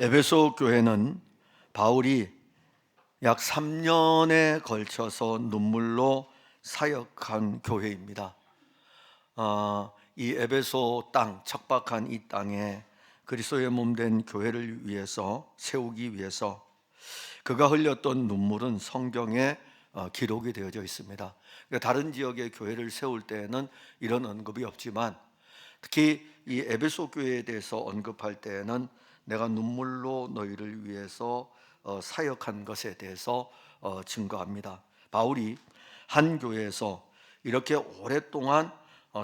에베소 교회는 바울이 약 3년에 걸쳐서 눈물로 사역한 교회입니다. 이 에베소 땅, 척박한 이 땅에 그리스도의 몸된 교회를 위해서 세우기 위해서 그가 흘렸던 눈물은 성경에 기록이 되어져 있습니다. 그러니까 다른 지역의 교회를 세울 때에는 이런 언급이 없지만 특히 이 에베소 교회에 대해서 언급할 때에는 내가 눈물로 너희를 위해서 사역한 것에 대해서 증거합니다. 바울이 한 교회에서 이렇게 오랫동안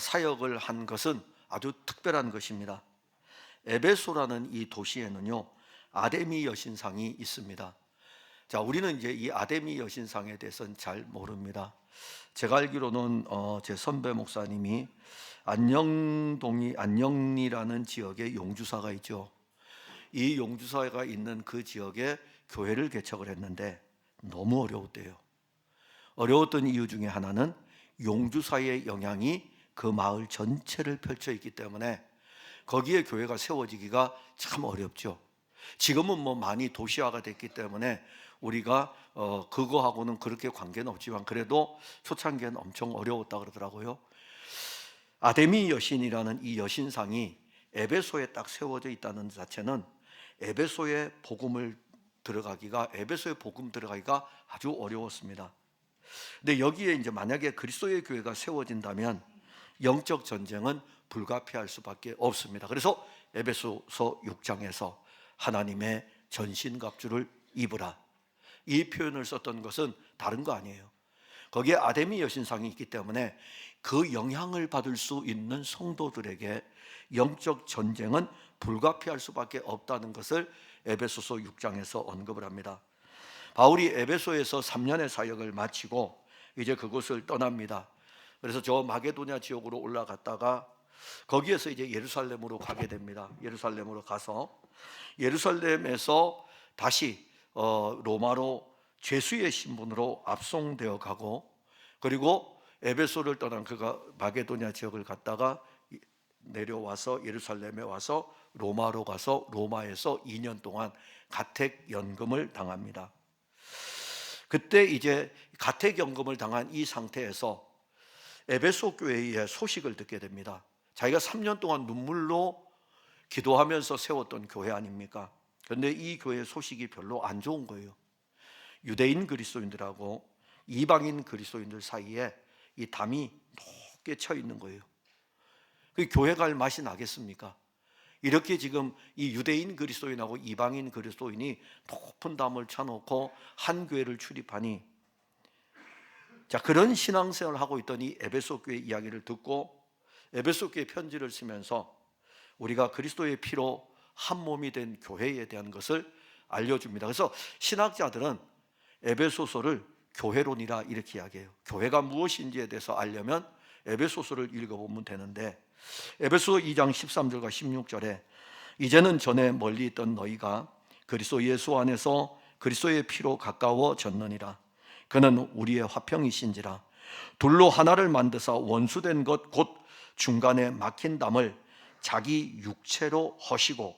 사역을 한 것은 아주 특별한 것입니다. 에베소라는 이 도시에는요, 아데미 여신상이 있습니다. 자, 우리는 이제 이 아데미 여신상에 대해서는 잘 모릅니다. 제가 알기로는 제 선배 목사님이 안녕리라는 지역에 용주사가 있죠. 이 용주사가 있는 그 지역에 교회를 개척을 했는데 너무 어려웠대요. 어려웠던 이유 중에 하나는 용주사의 영향이 그 마을 전체를 펼쳐 있기 때문에 거기에 교회가 세워지기가 참 어렵죠. 지금은 뭐 많이 도시화가 됐기 때문에 우리가 그거하고는 그렇게 관계는 없지만 그래도 초창기에는 엄청 어려웠다 그러더라고요. 아데미 여신이라는 이 여신상이 에베소에 딱 세워져 있다는 자체는 에베소의 복음 들어가기가 아주 어려웠습니다. 근데 여기에 이제 만약에 그리스도의 교회가 세워진다면 영적 전쟁은 불가피할 수밖에 없습니다. 그래서 에베소서 6장에서 하나님의 전신갑주를 입으라, 이 표현을 썼던 것은 다른 거 아니에요. 거기에 아데미 여신상이 있기 때문에 그 영향을 받을 수 있는 성도들에게 영적 전쟁은 불가피할 수밖에 없다는 것을 에베소서 6장에서 언급을 합니다. 바울이 에베소에서 3년의 사역을 마치고 이제 그곳을 떠납니다. 그래서 저 마게도냐 지역으로 올라갔다가 거기에서 이제 예루살렘으로 가게 됩니다. 예루살렘으로 가서 예루살렘에서 다시 로마로 죄수의 신분으로 압송되어 가고, 그리고 에베소를 떠난 그가 마게도냐 지역을 갔다가 내려와서 예루살렘에 와서 로마로 가서 로마에서 2년 동안 가택연금을 당합니다. 그때 이제 가택연금을 당한 이 상태에서 에베소 교회의 소식을 듣게 됩니다. 자기가 3년 동안 눈물로 기도하면서 세웠던 교회 아닙니까? 그런데 이 교회의 소식이 별로 안 좋은 거예요. 유대인 그리스도인들하고 이방인 그리스도인들 사이에 이 담이 높게 쳐 있는 거예요. 그 교회 갈 맛이 나겠습니까? 이렇게 지금 이 유대인 그리스도인하고 이방인 그리스도인이 높은 담을 쳐놓고 한 교회를 출입하니, 자, 그런 신앙생활을 하고 있던 이 에베소 교회 이야기를 듣고 에베소 교회 편지를 쓰면서 우리가 그리스도의 피로 한 몸이 된 교회에 대한 것을 알려줍니다. 그래서 신학자들은 에베소서를 교회론이라 이렇게 이야기해요. 교회가 무엇인지에 대해서 알려면 에베소서를 읽어보면 되는데, 에베소 2장 13절과 16절에 이제는 전에 멀리 있던 너희가 그리스도 예수 안에서 그리스도의 피로 가까워졌느니라. 그는 우리의 화평이신지라. 둘로 하나를 만드사 원수된 것 곧 중간에 막힌 담을 자기 육체로 허시고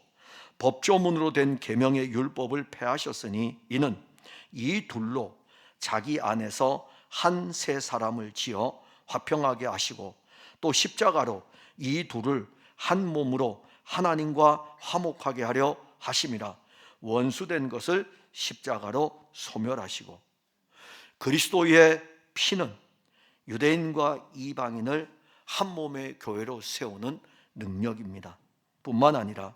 법조문으로 된 계명의 율법을 폐하셨으니 이는 이 둘로 자기 안에서 한 새 사람을 지어 화평하게 하시고 또 십자가로 이 둘을 한 몸으로 하나님과 화목하게 하려 하심이라. 원수된 것을 십자가로 소멸하시고. 그리스도의 피는 유대인과 이방인을 한 몸의 교회로 세우는 능력입니다. 뿐만 아니라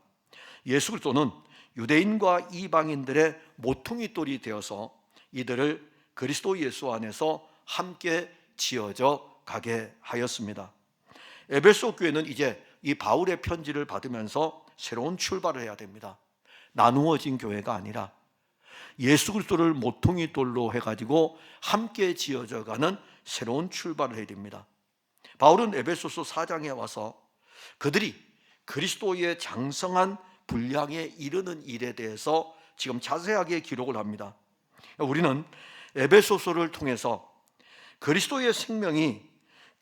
예수 그리스도는 유대인과 이방인들의 모퉁이 돌이 되어서 이들을 그리스도 예수 안에서 함께 지어져 가게 하였습니다. 에베소 교회는 이제 이 바울의 편지를 받으면서 새로운 출발을 해야 됩니다. 나누어진 교회가 아니라 예수 그리스도를 모퉁이 돌로 해가지고 함께 지어져 가는 새로운 출발을 해야 됩니다. 바울은 에베소서 4장에 와서 그들이 그리스도의 장성한 분량에 이르는 일에 대해서 지금 자세하게 기록을 합니다. 우리는 에베소서를 통해서 그리스도의 생명이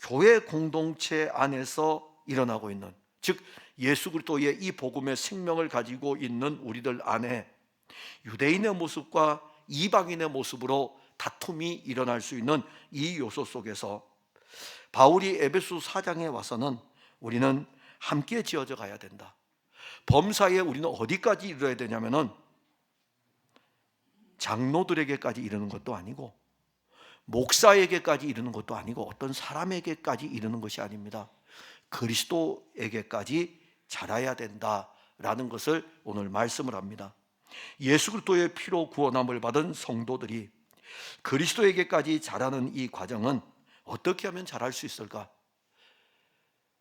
교회 공동체 안에서 일어나고 있는, 즉 예수 그리스도의 이 복음의 생명을 가지고 있는 우리들 안에 유대인의 모습과 이방인의 모습으로 다툼이 일어날 수 있는 이 요소 속에서 바울이 에베소 4장에 와서는 우리는 함께 지어져 가야 된다. 범사에 우리는 어디까지 이르러야 되냐면은 장로들에게까지 이르는 것도 아니고 목사에게까지 이르는 것도 아니고 어떤 사람에게까지 이르는 것이 아닙니다. 그리스도에게까지 자라야 된다라는 것을 오늘 말씀을 합니다. 예수 그리스도의 피로 구원함을 받은 성도들이 그리스도에게까지 자라는 이 과정은 어떻게 하면 자랄 수 있을까?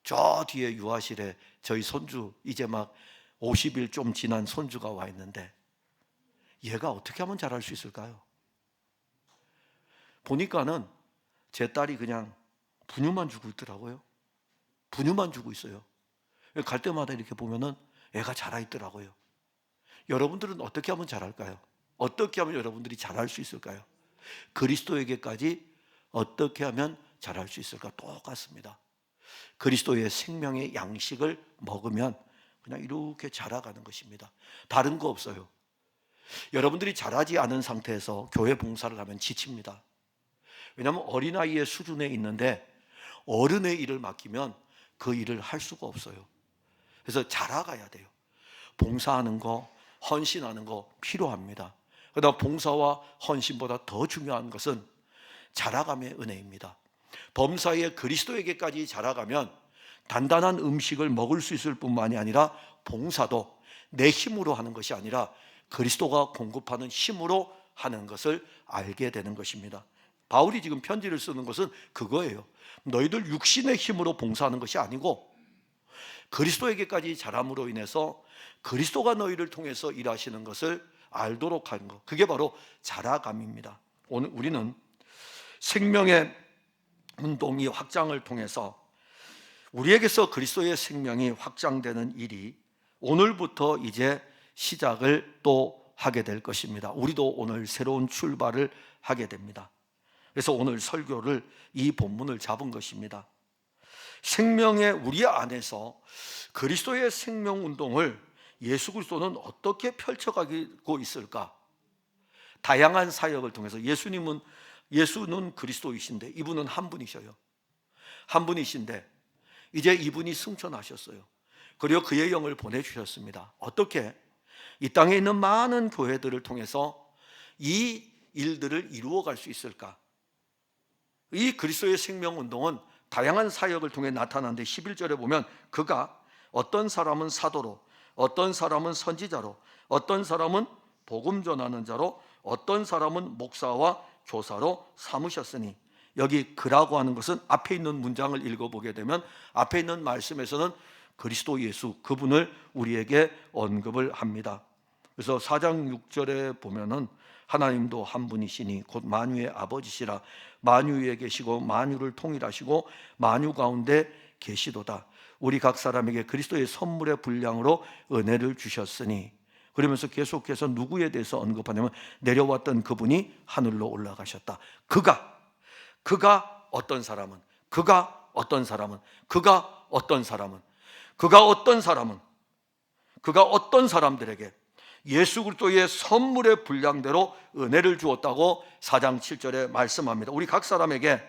저 뒤에 유아실에 저희 손주, 이제 막 50일 좀 지난 손주가 와 있는데 얘가 어떻게 하면 자랄 수 있을까요? 보니까는 제 딸이 그냥 분유만 주고 있더라고요. 분유만 주고 있어요. 갈 때마다 이렇게 보면은 애가 자라 있더라고요. 여러분들은 어떻게 하면 자랄까요? 어떻게 하면 여러분들이 자랄 수 있을까요? 그리스도에게까지 어떻게 하면 자랄 수 있을까? 똑같습니다. 그리스도의 생명의 양식을 먹으면 그냥 이렇게 자라가는 것입니다. 다른 거 없어요. 여러분들이 자라지 않은 상태에서 교회 봉사를 하면 지칩니다. 왜냐하면 어린아이의 수준에 있는데 어른의 일을 맡기면 그 일을 할 수가 없어요. 그래서 자라가야 돼요. 봉사하는 거, 헌신하는 거 필요합니다. 그러나 봉사와 헌신보다 더 중요한 것은 자라감의 은혜입니다. 범사에 그리스도에게까지 자라가면 단단한 음식을 먹을 수 있을 뿐만이 아니라 봉사도 내 힘으로 하는 것이 아니라 그리스도가 공급하는 힘으로 하는 것을 알게 되는 것입니다. 바울이 지금 편지를 쓰는 것은 그거예요. 너희들 육신의 힘으로 봉사하는 것이 아니고 그리스도에게까지 자람으로 인해서 그리스도가 너희를 통해서 일하시는 것을 알도록 하는 것, 그게 바로 자라감입니다. 오늘 우리는 생명의 운동이 확장을 통해서 우리에게서 그리스도의 생명이 확장되는 일이 오늘부터 이제 시작을 또 하게 될 것입니다. 우리도 오늘 새로운 출발을 하게 됩니다. 그래서 오늘 설교를 이 본문을 잡은 것입니다. 생명의 우리 안에서 그리스도의 생명 운동을 예수 그리스도는 어떻게 펼쳐가고 있을까? 다양한 사역을 통해서 예수는 그리스도이신데 이분은 한 분이셔요. 한 분이신데 이제 이분이 승천하셨어요. 그리고 그의 영을 보내주셨습니다. 어떻게? 이 땅에 있는 많은 교회들을 통해서 이 일들을 이루어갈 수 있을까? 이 그리스도의 생명운동은 다양한 사역을 통해 나타나는데 11절에 보면 그가 어떤 사람은 사도로, 어떤 사람은 선지자로, 어떤 사람은 복음 전하는 자로, 어떤 사람은 목사와 교사로 삼으셨으니, 여기 그라고 하는 것은 앞에 있는 문장을 읽어보게 되면 앞에 있는 말씀에서는 그리스도 예수, 그분을 우리에게 언급을 합니다. 그래서 4장 6절에 보면은 하나님도 한 분이시니 곧 만유의 아버지시라, 만유 위에 계시고 만유를 통일하시고 만유 가운데 계시도다. 우리 각 사람에게 그리스도의 선물의 분량으로 은혜를 주셨으니, 그러면서 계속해서 누구에 대해서 언급하냐면 내려왔던 그분이 하늘로 올라가셨다. 그가 어떤 사람은, 그가 어떤 사람은, 그가 어떤 사람은, 그가 어떤 사람은, 그가 어떤 사람들에게 예수 그리스도의 선물의 분량대로 은혜를 주었다고 4장 7절에 말씀합니다. 우리 각 사람에게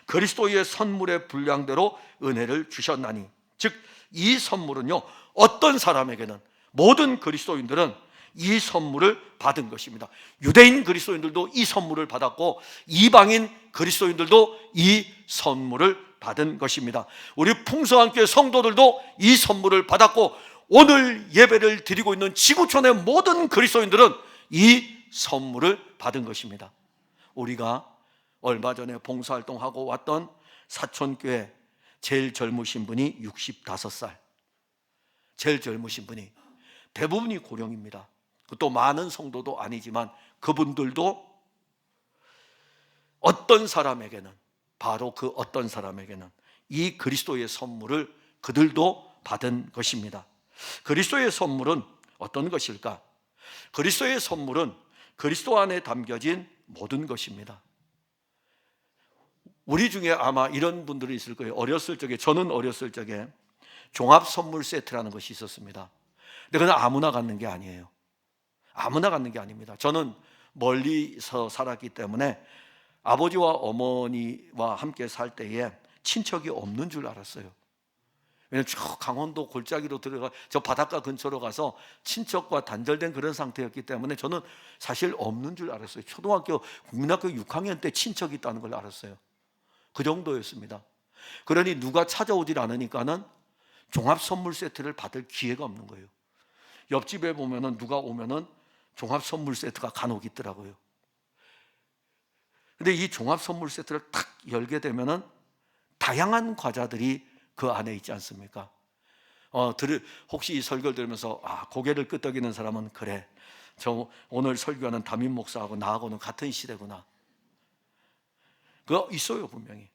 그리스도의 선물의 분량대로 은혜를 주셨나니, 즉 이 선물은요, 어떤 사람에게는, 모든 그리스도인들은 이 선물을 받은 것입니다. 유대인 그리스도인들도 이 선물을 받았고 이방인 그리스도인들도 이 선물을 받은 것입니다. 우리 풍성한 교회 성도들도 이 선물을 받았고 오늘 예배를 드리고 있는 지구촌의 모든 그리스도인들은 이 선물을 받은 것입니다. 우리가 얼마 전에 봉사활동하고 왔던 사촌교회 제일 젊으신 분이 65살, 제일 젊으신 분이, 대부분이 고령입니다. 또 많은 성도도 아니지만 그분들도 어떤 사람에게는, 바로 그 어떤 사람에게는 이 그리스도의 선물을 그들도 받은 것입니다. 그리스도의 선물은 어떤 것일까? 그리스도의 선물은 그리스도 안에 담겨진 모든 것입니다. 우리 중에 아마 이런 분들이 있을 거예요. 어렸을 적에, 저는 어렸을 적에 종합 선물 세트라는 것이 있었습니다. 근데 그건 아무나 갖는 게 아니에요. 아무나 갖는 게 아닙니다. 저는 멀리서 살았기 때문에 아버지와 어머니와 함께 살 때에 친척이 없는 줄 알았어요. 왜냐면 저 강원도 골짜기로 들어가 저 바닷가 근처로 가서 친척과 단절된 그런 상태였기 때문에 저는 사실 없는 줄 알았어요. 초등학교, 국민학교 6학년 때 친척이 있다는 걸 알았어요. 그 정도였습니다. 그러니 누가 찾아오질 않으니까는 종합 선물 세트를 받을 기회가 없는 거예요. 옆집에 보면은 누가 오면은 종합 선물 세트가 간혹 있더라고요. 근데 이 종합 선물 세트를 탁 열게 되면은 다양한 과자들이 그 안에 있지 않습니까? 혹시 이 설교를 들으면서 고개를 끄덕이는 사람은 그래, 저 오늘 설교하는 담임 목사하고 나하고는 같은 시대구나. 그거 있어요, 분명히.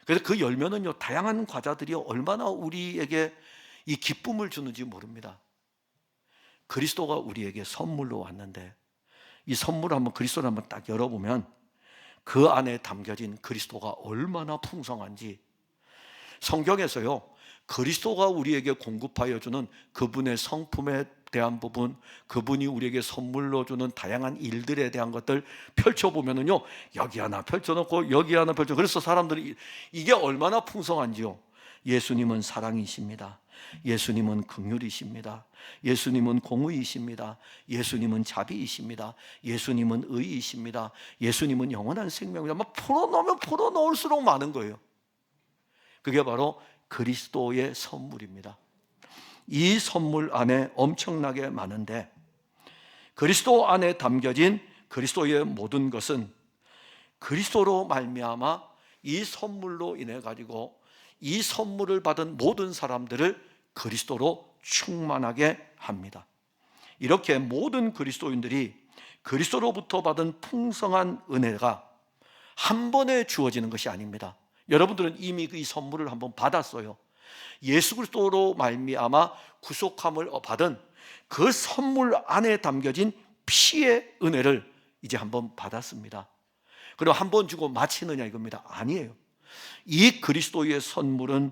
그래서 그 열면은요, 다양한 과자들이 얼마나 우리에게 이 기쁨을 주는지 모릅니다. 그리스도가 우리에게 선물로 왔는데 이 선물을 한번, 그리스도를 한번 딱 열어보면 그 안에 담겨진 그리스도가 얼마나 풍성한지, 성경에서요, 그리스도가 우리에게 공급하여 주는 그분의 성품에 대한 부분, 그분이 우리에게 선물로 주는 다양한 일들에 대한 것들 펼쳐보면은요, 여기 하나 펼쳐놓고 여기 하나 펼쳐. 그래서 사람들이 이게 얼마나 풍성한지요. 예수님은 사랑이십니다. 예수님은 긍휼이십니다. 예수님은 공의이십니다. 예수님은 자비이십니다. 예수님은 의이십니다. 예수님은 영원한 생명입니다. 막 풀어놓으면 풀어놓을수록 많은 거예요. 그게 바로 그리스도의 선물입니다. 이 선물 안에 엄청나게 많은데, 그리스도 안에 담겨진 그리스도의 모든 것은 그리스도로 말미암아 이 선물로 인해 가지고 이 선물을 받은 모든 사람들을 그리스도로 충만하게 합니다. 이렇게 모든 그리스도인들이 그리스도로부터 받은 풍성한 은혜가 한 번에 주어지는 것이 아닙니다. 여러분들은 이미 이 선물을 한번 받았어요. 예수 그리스도로 말미암아 구속함을 받은 그 선물 안에 담겨진 피의 은혜를 이제 한번 받았습니다. 그럼 한 번 주고 마치느냐 이겁니다. 아니에요. 이 그리스도의 선물은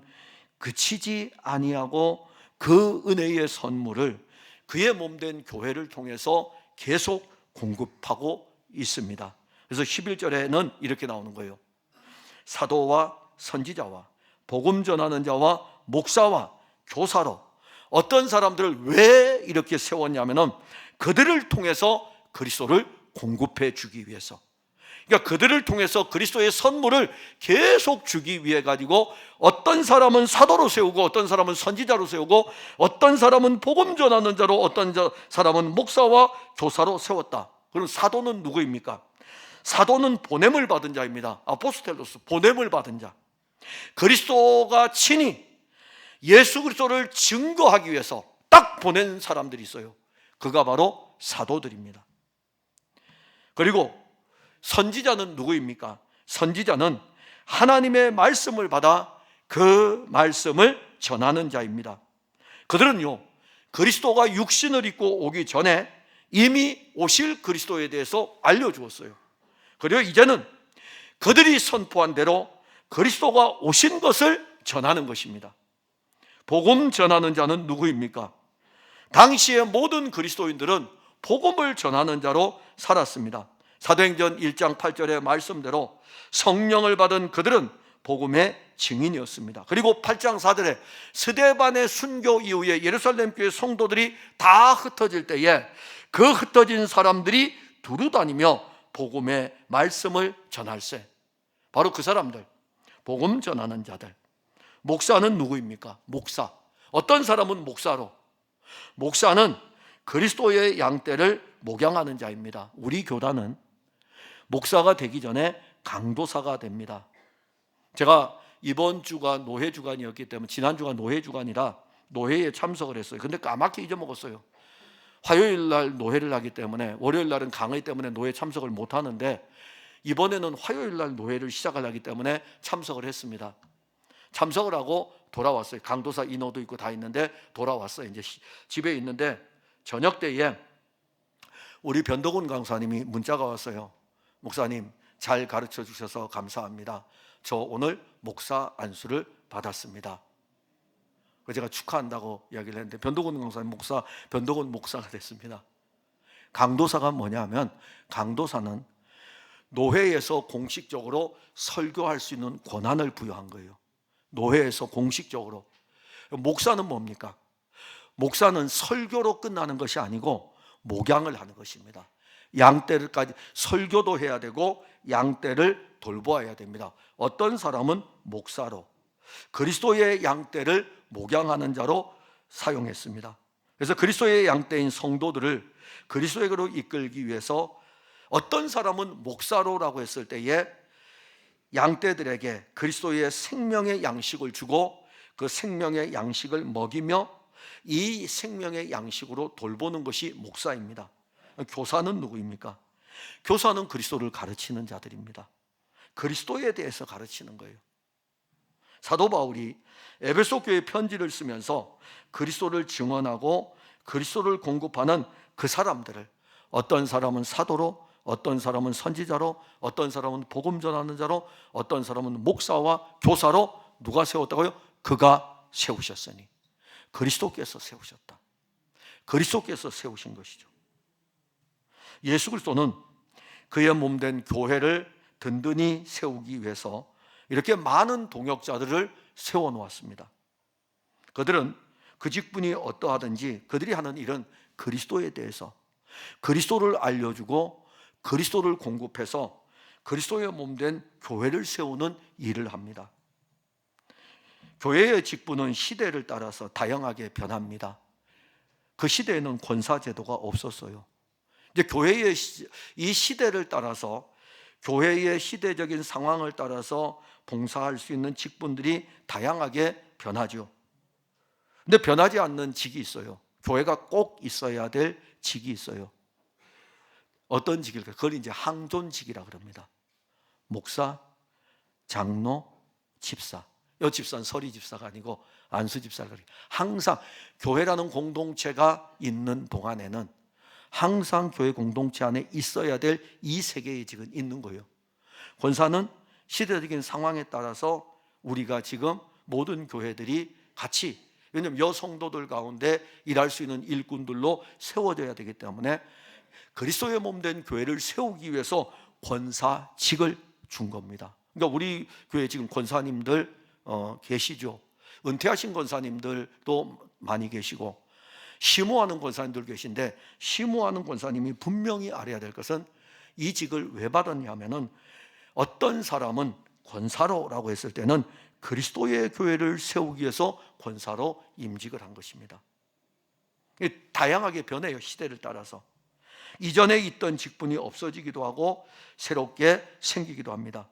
그치지 아니하고 그 은혜의 선물을 그의 몸된 교회를 통해서 계속 공급하고 있습니다. 그래서 11절에는 이렇게 나오는 거예요. 사도와 선지자와 복음 전하는 자와 목사와 교사로. 어떤 사람들을 왜 이렇게 세웠냐면은 그들을 통해서 그리스도를 공급해 주기 위해서. 그러니까 그들을 통해서 그리스도의 선물을 계속 주기 위해 가지고 어떤 사람은 사도로 세우고 어떤 사람은 선지자로 세우고 어떤 사람은 복음 전하는 자로 어떤 사람은 목사와 교사로 세웠다. 그럼 사도는 누구입니까? 사도는 보냄을 받은 자입니다. 아포스텔로스, 보냄을 받은 자. 그리스도가 친히 예수 그리스도를 증거하기 위해서 딱 보낸 사람들이 있어요. 그가 바로 사도들입니다. 그리고 선지자는 누구입니까? 선지자는 하나님의 말씀을 받아 그 말씀을 전하는 자입니다. 그들은요, 그리스도가 육신을 입고 오기 전에 이미 오실 그리스도에 대해서 알려주었어요. 그리고 이제는 그들이 선포한 대로 그리스도가 오신 것을 전하는 것입니다. 복음 전하는 자는 누구입니까? 당시의 모든 그리스도인들은 복음을 전하는 자로 살았습니다. 사도행전 1장 8절의 말씀대로 성령을 받은 그들은 복음의 증인이었습니다. 그리고 8장 4절에 스데반의 순교 이후에 예루살렘 교회 성도들이 다 흩어질 때에 그 흩어진 사람들이 두루다니며 복음의 말씀을 전할세. 바로 그 사람들, 복음 전하는 자들. 목사는 누구입니까? 목사. 어떤 사람은 목사로. 목사는 그리스도의 양떼를 목양하는 자입니다. 우리 교단은 목사가 되기 전에 강도사가 됩니다. 제가 이번 주가 노회 주간이었기 때문에 지난주가 노회 주간이라 노회에 참석을 했어요. 근데 까맣게 잊어먹었어요. 화요일 날 노회를 하기 때문에 월요일 날은 강의 때문에 노회 참석을 못 하는데 이번에는 화요일 날 노회를 시작하기 때문에 참석을 했습니다. 참석을 하고 돌아왔어요. 강도사 인호도 있고 다 있는데 돌아왔어요. 이제 집에 있는데 저녁 때에 우리 변덕훈 강사님이 문자가 왔어요. 목사님, 잘 가르쳐 주셔서 감사합니다. 저 오늘 목사 안수를 받았습니다. 제가 축하한다고 이야기를 했는데 변덕원 강사님 목사, 변덕원 목사가 됐습니다. 강도사가 뭐냐면 강도사는 노회에서 공식적으로 설교할 수 있는 권한을 부여한 거예요. 노회에서 공식적으로. 목사는 뭡니까? 목사는 설교로 끝나는 것이 아니고 목양을 하는 것입니다. 양떼를까지 설교도 해야 되고 양떼를 돌보아야 됩니다. 어떤 사람은 목사로 그리스도의 양떼를 목양하는 자로 사용했습니다. 그래서 그리스도의 양떼인 성도들을 그리스도에게로 이끌기 위해서 어떤 사람은 목사로라고 했을 때에 양떼들에게 그리스도의 생명의 양식을 주고 그 생명의 양식을 먹이며 이 생명의 양식으로 돌보는 것이 목사입니다. 교사는 누구입니까? 교사는 그리스도를 가르치는 자들입니다. 그리스도에 대해서 가르치는 거예요. 사도 바울이 에베소 교회 편지를 쓰면서 그리스도를 증언하고 그리스도를 공급하는 그 사람들을, 어떤 사람은 사도로, 어떤 사람은 선지자로, 어떤 사람은 복음 전하는 자로, 어떤 사람은 목사와 교사로 누가 세웠다고요? 그가 세우셨으니. 그리스도께서 세우셨다. 그리스도께서 세우신 것이죠. 예수 그리스도는 그의 몸된 교회를 든든히 세우기 위해서 이렇게 많은 동역자들을 세워놓았습니다. 그들은 그 직분이 어떠하든지 그들이 하는 일은 그리스도에 대해서 그리스도를 알려주고 그리스도를 공급해서 그리스도의 몸된 교회를 세우는 일을 합니다. 교회의 직분은 시대를 따라서 다양하게 변합니다. 그 시대에는 권사제도가 없었어요. 이제 교회의 이 시대를 따라서 교회의 시대적인 상황을 따라서 봉사할 수 있는 직분들이 다양하게 변하죠. 근데 변하지 않는 직이 있어요. 교회가 꼭 있어야 될 직이 있어요. 어떤 직일까요? 그걸 이제 항존직이라 그럽니다. 목사, 장로, 집사. 이 집사는 서리 집사가 아니고 안수 집사가 그래요. 항상 교회라는 공동체가 있는 동안에는 항상 교회 공동체 안에 있어야 될 이 세 개의 직은 있는 거예요. 권사는 시대적인 상황에 따라서 우리가 지금 모든 교회들이 같이, 왜냐하면 여성도들 가운데 일할 수 있는 일꾼들로 세워져야 되기 때문에 그리스도의 몸된 교회를 세우기 위해서 권사직을 준 겁니다. 그러니까 우리 교회 지금 권사님들 계시죠. 은퇴하신 권사님들도 많이 계시고 시무하는 권사님들 계신데, 시무하는 권사님이 분명히 알아야 될 것은 이 직을 왜 받았냐면은 어떤 사람은 권사로라고 했을 때는 그리스도의 교회를 세우기 위해서 권사로 임직을 한 것입니다. 다양하게 변해요, 시대를 따라서. 이전에 있던 직분이 없어지기도 하고 새롭게 생기기도 합니다.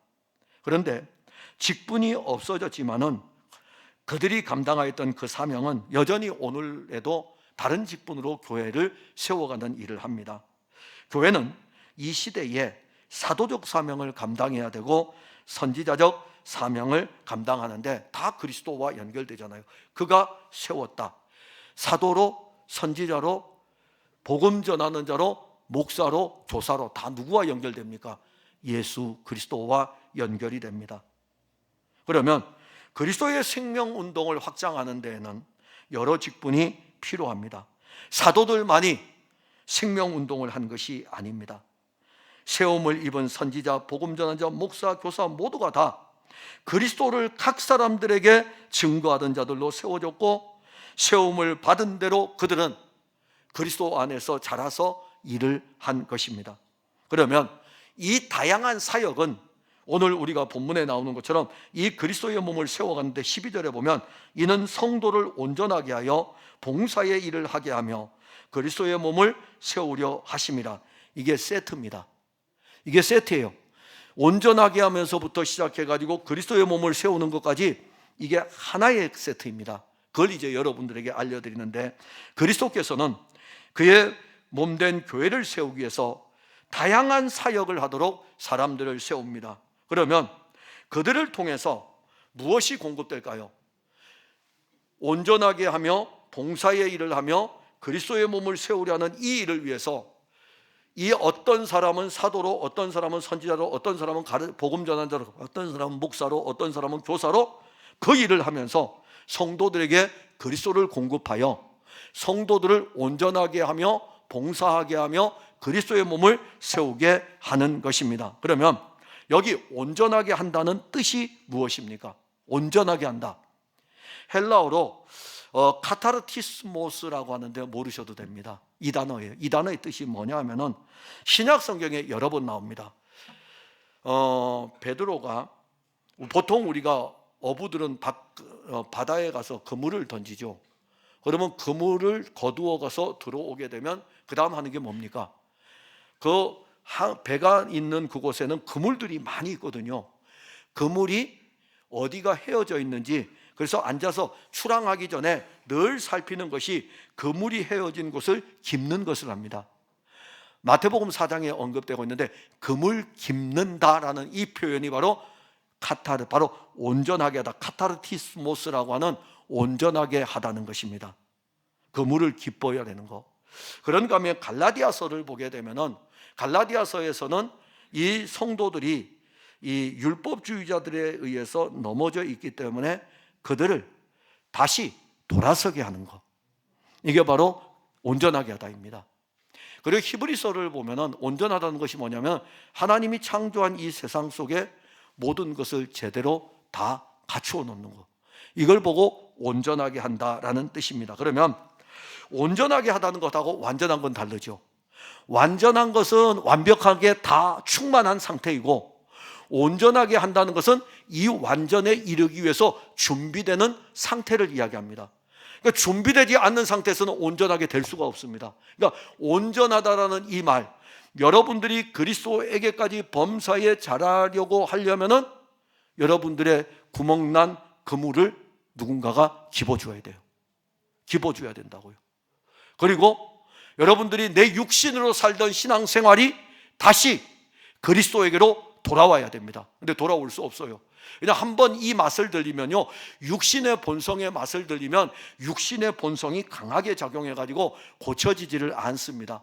그런데 직분이 없어졌지만은 그들이 감당하였던 그 사명은 여전히 오늘에도 다른 직분으로 교회를 세워가는 일을 합니다. 교회는 이 시대에 사도적 사명을 감당해야 되고 선지자적 사명을 감당하는데 다 그리스도와 연결되잖아요. 그가 세웠다. 사도로, 선지자로, 복음 전하는 자로, 목사로, 교사로 다 누구와 연결됩니까? 예수 그리스도와 연결이 됩니다. 그러면 그리스도의 생명운동을 확장하는 데에는 여러 직분이 필요합니다. 사도들만이 생명운동을 한 것이 아닙니다. 세움을 입은 선지자, 복음 전환자, 목사, 교사 모두가 다 그리스도를 각 사람들에게 증거하던 자들로 세워졌고, 세움을 받은 대로 그들은 그리스도 안에서 자라서 일을 한 것입니다. 그러면 이 다양한 사역은 오늘 우리가 본문에 나오는 것처럼 이 그리스도의 몸을 세워가는데 12절에 보면 이는 성도를 온전하게 하여 봉사의 일을 하게 하며 그리스도의 몸을 세우려 하심이라. 이게 세트입니다. 이게 세트예요. 온전하게 하면서부터 시작해가지고 그리스도의 몸을 세우는 것까지 이게 하나의 세트입니다. 그걸 이제 여러분들에게 알려드리는데, 그리스도께서는 그의 몸된 교회를 세우기 위해서 다양한 사역을 하도록 사람들을 세웁니다. 그러면 그들을 통해서 무엇이 공급될까요? 온전하게 하며 봉사의 일을 하며 그리스도의 몸을 세우려는 이 일을 위해서 이 어떤 사람은 사도로, 어떤 사람은 선지자로, 어떤 사람은 복음 전환자로, 어떤 사람은 목사로, 어떤 사람은 교사로 그 일을 하면서 성도들에게 그리스도를 공급하여 성도들을 온전하게 하며 봉사하게 하며 그리스도의 몸을 세우게 하는 것입니다. 그러면 여기 온전하게 한다는 뜻이 무엇입니까? 온전하게 한다. 헬라어로 카타르티스모스라고 하는데 모르셔도 됩니다. 이 단어예요. 이 단어의 뜻이 뭐냐 하면은 신약 성경에 여러 번 나옵니다. 베드로가, 보통 우리가 어부들은 바다에 가서 그물을 던지죠. 그러면 그물을 거두어 가서 들어오게 되면 그 다음 하는 게 뭡니까? 그 배가 있는 그곳에는 그물들이 많이 있거든요. 그물이 어디가 헤어져 있는지, 그래서 앉아서 출항하기 전에 늘 살피는 것이 그물이 헤어진 곳을 깁는 것을 합니다. 마태복음 4장에 언급되고 있는데 그물 깁는다라는 이 표현이 바로 바로 온전하게 하다, 카타르티스모스라고 하는 온전하게 하다는 것입니다. 그물을 깁어야 되는 거. 그런가 하면 갈라디아서를 보게 되면은 갈라디아서에서는 이 성도들이 이 율법주의자들에 의해서 넘어져 있기 때문에 그들을 다시 돌아서게 하는 것, 이게 바로 온전하게 하다입니다. 그리고 히브리서를 보면은 온전하다는 것이 뭐냐면 하나님이 창조한 이 세상 속에 모든 것을 제대로 다 갖추어 놓는 것, 이걸 보고 온전하게 한다라는 뜻입니다. 그러면 온전하게 하다는 것하고 완전한 건 다르죠. 완전한 것은 완벽하게 다 충만한 상태이고, 온전하게 한다는 것은 이 완전에 이르기 위해서 준비되는 상태를 이야기합니다. 그러니까 준비되지 않는 상태에서는 온전하게 될 수가 없습니다. 그러니까 온전하다라는 이 말, 여러분들이 그리스도에게까지 범사에 자라려고 하려면은 여러분들의 구멍난 그물을 누군가가 깁어줘야 돼요. 깁어줘야 된다고요. 그리고 여러분들이 내 육신으로 살던 신앙생활이 다시 그리스도에게로 돌아와야 됩니다. 근데 돌아올 수 없어요. 그냥 한번 이 맛을 들리면요, 육신의 본성의 맛을 들리면 육신의 본성이 강하게 작용해가지고 고쳐지지를 않습니다.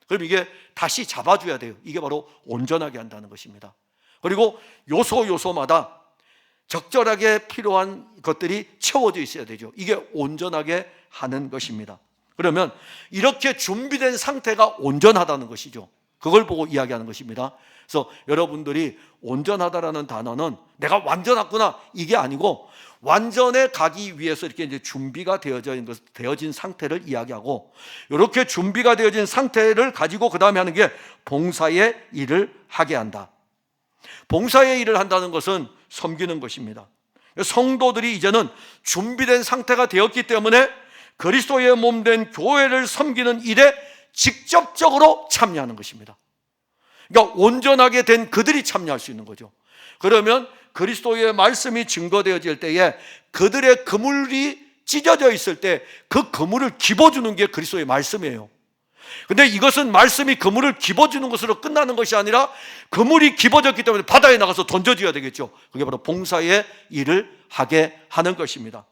그럼 이게 다시 잡아줘야 돼요. 이게 바로 온전하게 한다는 것입니다. 그리고 요소마다 적절하게 필요한 것들이 채워져 있어야 되죠. 이게 온전하게 하는 것입니다. 그러면 이렇게 준비된 상태가 온전하다는 것이죠. 그걸 보고 이야기하는 것입니다. 그래서 여러분들이 온전하다라는 단어는 내가 완전했구나 이게 아니고, 완전에 가기 위해서 이렇게 이제 준비가 되어진 상태를 이야기하고, 이렇게 준비가 되어진 상태를 가지고 그 다음에 하는 게 봉사의 일을 하게 한다. 봉사의 일을 한다는 것은 섬기는 것입니다. 성도들이 이제는 준비된 상태가 되었기 때문에 그리스도의 몸된 교회를 섬기는 일에 직접적으로 참여하는 것입니다. 그러니까 온전하게 된 그들이 참여할 수 있는 거죠. 그러면 그리스도의 말씀이 증거되어질 때에 그들의 그물이 찢어져 있을 때 그 그물을 깁어주는 게 그리스도의 말씀이에요. 근데 이것은 말씀이 그물을 깁어주는 것으로 끝나는 것이 아니라 그물이 깁어졌기 때문에 바다에 나가서 던져줘야 되겠죠. 그게 바로 봉사의 일을 하게 하는 것입니다.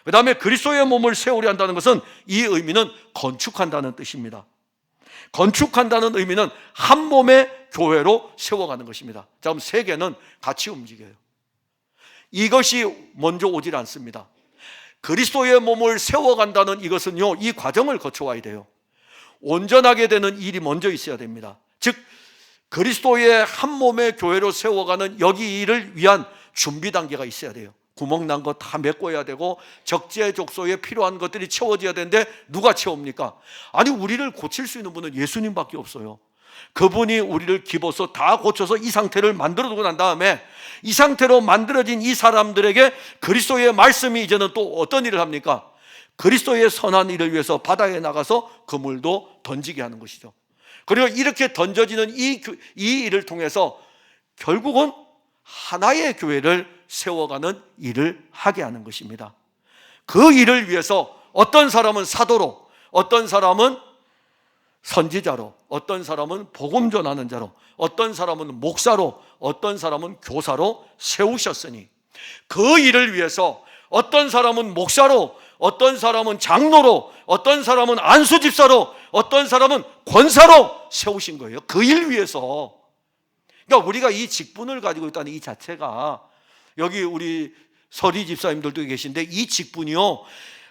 그 다음에 그리스도의 몸을 세우려 한다는 것은, 이 의미는 건축한다는 뜻입니다. 건축한다는 의미는 한 몸의 교회로 세워가는 것입니다. 자, 그럼 세 개는 같이 움직여요. 이것이 먼저 오질 않습니다. 그리스도의 몸을 세워간다는 이것은요, 이 과정을 거쳐와야 돼요. 온전하게 되는 일이 먼저 있어야 됩니다. 즉 그리스도의 한 몸의 교회로 세워가는 여기 일을 위한 준비 단계가 있어야 돼요. 구멍난 거 다 메꿔야 되고 적재적소에 필요한 것들이 채워져야 되는데 누가 채웁니까? 아니, 우리를 고칠 수 있는 분은 예수님밖에 없어요. 그분이 우리를 깁어서 다 고쳐서 이 상태를 만들어 두고 난 다음에 이 상태로 만들어진 이 사람들에게 그리스도의 말씀이 이제는 또 어떤 일을 합니까? 그리스도의 선한 일을 위해서 바다에 나가서 그물도 던지게 하는 것이죠. 그리고 이렇게 던져지는 이 일을 통해서 결국은 하나의 교회를 세워가는 일을 하게 하는 것입니다. 그 일을 위해서 어떤 사람은 사도로, 어떤 사람은 선지자로, 어떤 사람은 복음 전하는 자로, 어떤 사람은 목사로, 어떤 사람은 교사로 세우셨으니, 그 일을 위해서 어떤 사람은 목사로, 어떤 사람은 장로로, 어떤 사람은 안수집사로, 어떤 사람은 권사로 세우신 거예요. 그 일 위해서. 그러니까 우리가 이 직분을 가지고 있다는 이 자체가, 여기 우리 서리 집사님들도 계신데 이 직분이요,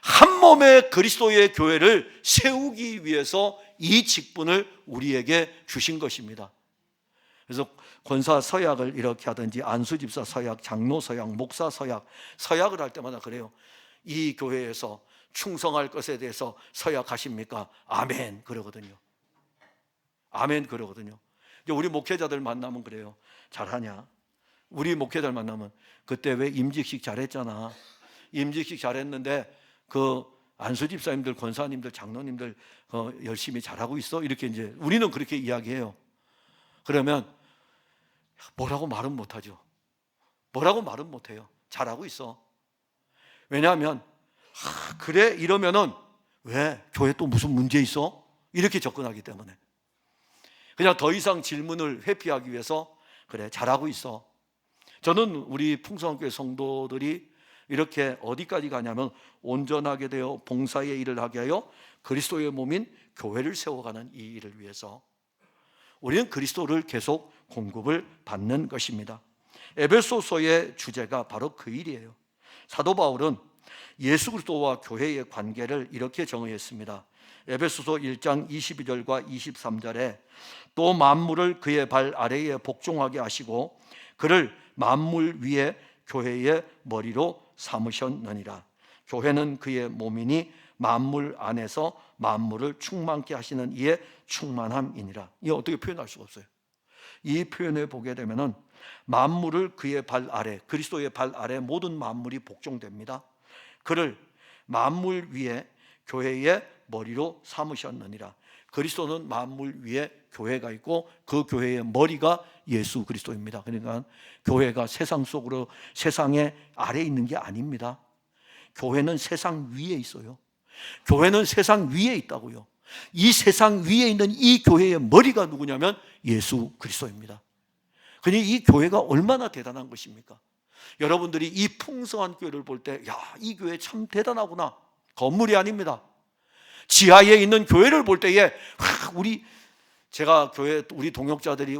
한 몸의 그리스도의 교회를 세우기 위해서 이 직분을 우리에게 주신 것입니다. 그래서 권사 서약을 이렇게 하든지 안수 집사 서약, 장로 서약, 목사 서약, 서약을 할 때마다 그래요. 이 교회에서 충성할 것에 대해서 서약하십니까? 아멘 그러거든요. 아멘 그러거든요. 우리 목회자들 만나면 그래요. 잘하냐? 우리 목회자들 만나면 그때 왜 임직식 잘했잖아. 임직식 잘했는데 그 안수 집사님들, 권사님들, 장로님들 열심히 잘하고 있어? 이렇게 이제 우리는 그렇게 이야기해요. 그러면 뭐라고 말은 못하죠. 뭐라고 말은 못해요. 잘하고 있어. 왜냐하면 그래 이러면은 왜 교회 또 무슨 문제 있어? 이렇게 접근하기 때문에 그냥 더 이상 질문을 회피하기 위해서 그래 잘하고 있어. 저는 우리 풍성교회 성도들이 이렇게 어디까지 가냐면 온전하게 되어 봉사의 일을 하게 하여 그리스도의 몸인 교회를 세워가는 이 일을 위해서 우리는 그리스도를 계속 공급을 받는 것입니다. 에베소서의 주제가 바로 그 일이에요. 사도 바울은 예수 그리스도와 교회의 관계를 이렇게 정의했습니다. 에베소서 1장 22절과 23절에 또 만물을 그의 발 아래에 복종하게 하시고 그를 만물 위에 교회의 머리로 삼으셨느니라. 교회는 그의 몸이니 만물 안에서 만물을 충만케 하시는 이의 충만함이니라. 이게 어떻게 표현할 수가 없어요. 이 표현을 보게 되면은 만물을 그의 발 아래, 그리스도의 발 아래 모든 만물이 복종됩니다. 그를 만물 위에 교회의 머리로 삼으셨느니라. 그리스도는 만물 위에 교회가 있고 그 교회의 머리가 예수 그리스도입니다. 그러니까 교회가 세상 속으로 세상의 아래에 있는 게 아닙니다. 교회는 세상 위에 있어요. 교회는 세상 위에 있다고요. 이 세상 위에 있는 이 교회의 머리가 누구냐면 예수 그리스도입니다. 그러니 이 교회가 얼마나 대단한 것입니까? 여러분들이 이 풍성한 교회를 볼 때 야, 이 교회 참 대단하구나. 건물이 아닙니다. 지하에 있는 교회를 볼 때에 제가 교회 우리 동역자들이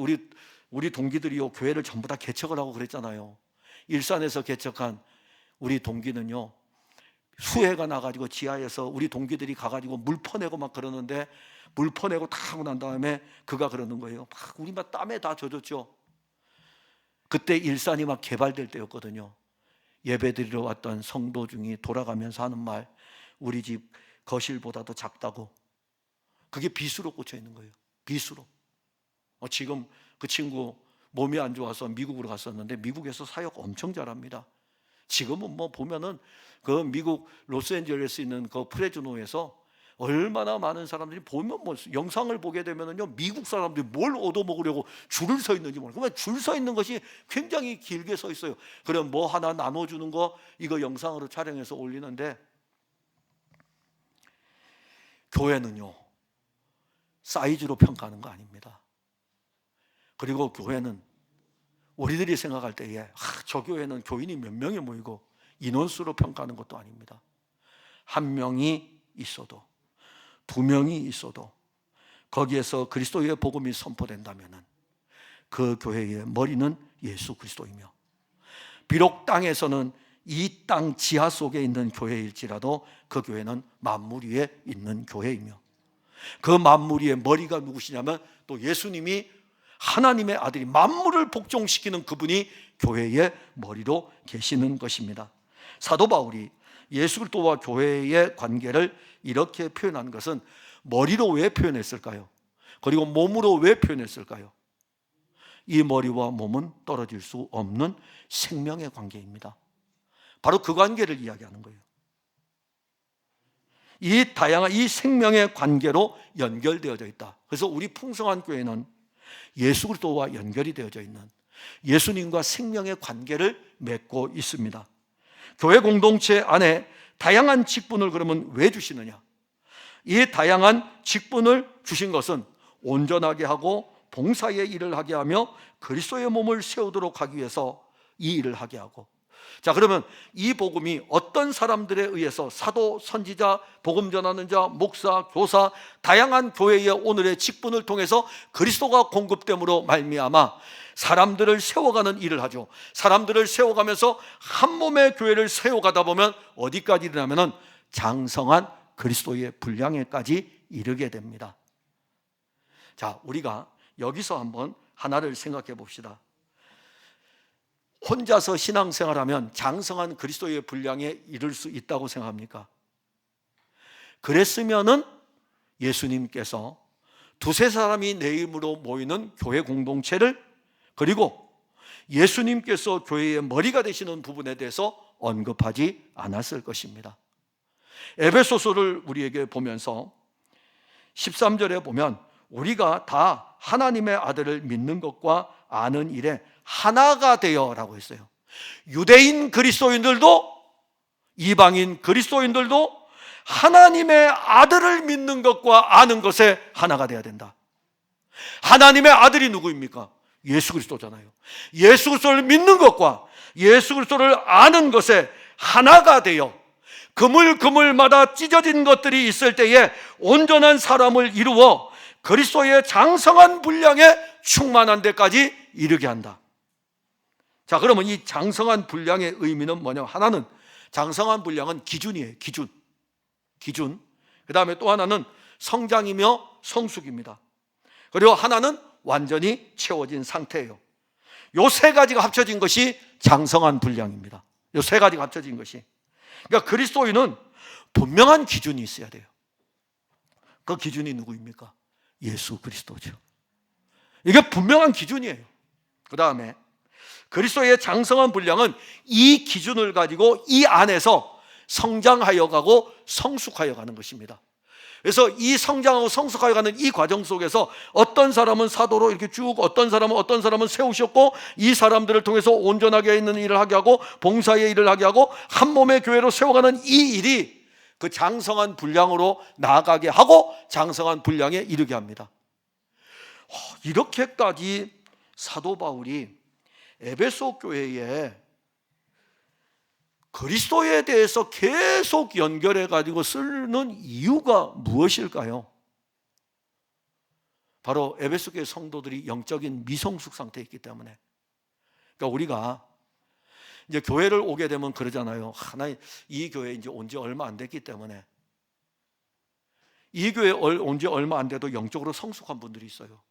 우리 동기들이요 교회를 전부 다 개척을 하고 그랬잖아요. 일산에서 개척한 우리 동기는요 수해가 나가지고 지하에서 우리 동기들이 가가지고 물 퍼내고 막 그러는데 물 퍼내고 다 하고 난 다음에 그가 그러는 거예요. 우리 막 땀에 다 젖었죠. 그때 일산이 막 개발될 때였거든요. 예배드리러 왔던 성도 중이 돌아가면서 하는 말, 우리 집 거실보다도 작다고. 그게 빗으로 꽂혀 있는 거예요. 빗으로. 지금 그 친구 몸이 안 좋아서 미국으로 갔었는데 미국에서 사역 엄청 잘합니다. 지금은 뭐 보면은 그 미국 로스앤젤레스에 있는 그 프레즈노에서 얼마나 많은 사람들이 보면 뭐 영상을 보게 되면은요 미국 사람들이 뭘 얻어먹으려고 줄을 서 있는지 모르고 그러면 줄 서 있는 것이 굉장히 길게 서 있어요. 그럼 뭐 하나 나눠주는 거 이거 영상으로 촬영해서 올리는데 교회는요 사이즈로 평가하는 거 아닙니다. 그리고 교회는 우리들이 생각할 때에 저 교회는 교인이 몇 명이 모이고 인원수로 평가하는 것도 아닙니다. 한 명이 있어도 두 명이 있어도 거기에서 그리스도의 복음이 선포된다면 그 교회의 머리는 예수 그리스도이며 비록 땅에서는 이 땅 지하 속에 있는 교회일지라도 그 교회는 만물 위에 있는 교회이며 그 만물 위의 머리가 누구시냐면 또 예수님이 하나님의 아들이 만물을 복종시키는 그분이 교회의 머리로 계시는 것입니다. 사도 바울이 예수 그리스도와 교회의 관계를 이렇게 표현한 것은 머리로 왜 표현했을까요? 그리고 몸으로 왜 표현했을까요? 이 머리와 몸은 떨어질 수 없는 생명의 관계입니다. 바로 그 관계를 이야기하는 거예요. 이 다양한 이 생명의 관계로 연결되어져 있다. 그래서 우리 풍성한 교회는 예수 그리스도와 연결이 되어져 있는 예수님과 생명의 관계를 맺고 있습니다. 교회 공동체 안에 다양한 직분을 그러면 왜 주시느냐? 이 다양한 직분을 주신 것은 온전하게 하고 봉사의 일을 하게 하며 그리스도의 몸을 세우도록 하기 위해서 이 일을 하게 하고 자, 그러면 이 복음이 어떤 사람들에 의해서 사도, 선지자, 복음 전하는 자, 목사, 교사, 다양한 교회의 오늘의 직분을 통해서 그리스도가 공급됨으로 말미암아 사람들을 세워가는 일을 하죠. 사람들을 세워가면서 한 몸의 교회를 세워가다 보면 어디까지 이르냐면은 장성한 그리스도의 분량에까지 이르게 됩니다. 자, 우리가 여기서 한번 하나를 생각해 봅시다. 혼자서 신앙생활하면 장성한 그리스도의 분량에 이를 수 있다고 생각합니까? 그랬으면은 예수님께서 두세 사람이 내 이름으로 모이는 교회 공동체를, 그리고 예수님께서 교회의 머리가 되시는 부분에 대해서 언급하지 않았을 것입니다. 에베소서를 우리에게 보면서 13절에 보면 우리가 다 하나님의 아들을 믿는 것과 아는 일에 하나가 되어라고 했어요. 유대인 그리스도인들도 이방인 그리스도인들도 하나님의 아들을 믿는 것과 아는 것에 하나가 되어야 된다. 하나님의 아들이 누구입니까? 예수 그리스도잖아요. 예수 그리스도를 믿는 것과 예수 그리스도를 아는 것에 하나가 되어 그물그물마다 찢어진 것들이 있을 때에 온전한 사람을 이루어 그리스도의 장성한 분량에 충만한 데까지 이르게 한다. 자, 그러면 이 장성한 분량의 의미는 뭐냐면, 하나는 장성한 분량은 기준이에요. 기준. 그 다음에 또 하나는 성장이며 성숙입니다. 그리고 하나는 완전히 채워진 상태예요. 요 세 가지가 합쳐진 것이 장성한 분량입니다. 요 세 가지가 합쳐진 것이. 그러니까 그리스도인은 분명한 기준이 있어야 돼요. 그 기준이 누구입니까? 예수 그리스도죠. 이게 분명한 기준이에요. 그 다음에 그리스도의 장성한 분량은 이 기준을 가지고 이 안에서 성장하여 가고 성숙하여 가는 것입니다. 그래서 이 성장하고 성숙하여 가는 이 과정 속에서 어떤 사람은 사도로 이렇게 쭉, 어떤 사람은 세우셨고, 이 사람들을 통해서 온전하게 있는 일을 하게 하고 봉사의 일을 하게 하고 한 몸의 교회로 세워가는 이 일이 그 장성한 분량으로 나아가게 하고 장성한 분량에 이르게 합니다. 이렇게까지 사도 바울이 에베소 교회에 그리스도에 대해서 계속 연결해 가지고 쓰는 이유가 무엇일까요? 바로 에베소 교회 성도들이 영적인 미성숙 상태에 있기 때문에. 그러니까 우리가 이제 교회를 오게 되면 그러잖아요. 하나님, 이 교회 이제 온 지 얼마 안 됐기 때문에. 이 교회 온 지 얼마 안 돼도 영적으로 성숙한 분들이 있어요.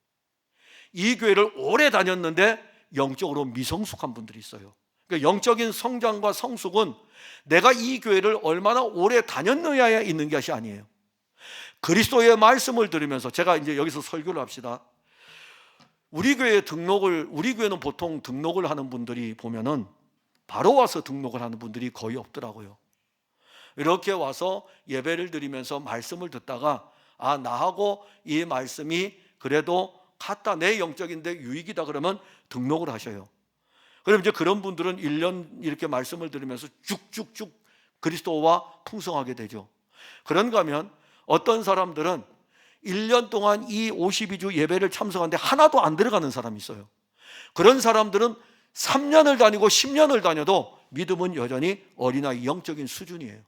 이 교회를 오래 다녔는데 영적으로 미성숙한 분들이 있어요. 그러니까 영적인 성장과 성숙은 내가 이 교회를 얼마나 오래 다녔느냐에 있는 것이 아니에요. 그리스도의 말씀을 들으면서, 제가 이제 여기서 설교를 합시다. 우리 교회는 보통 등록을 하는 분들이 보면은 바로 와서 등록을 하는 분들이 거의 없더라고요. 이렇게 와서 예배를 드리면서 말씀을 듣다가, 아, 나하고 이 말씀이 그래도 같다, 내 영적인데 유익이다, 그러면 등록을 하셔요. 그럼 이제 그런 분들은 1년 이렇게 말씀을 들으면서 쭉쭉쭉 그리스도와 풍성하게 되죠. 그런가 하면 어떤 사람들은 1년 동안 이 52주 예배를 참석하는데 하나도 안 들어가는 사람이 있어요. 그런 사람들은 3년을 다니고 10년을 다녀도 믿음은 여전히 어린아이 영적인 수준이에요.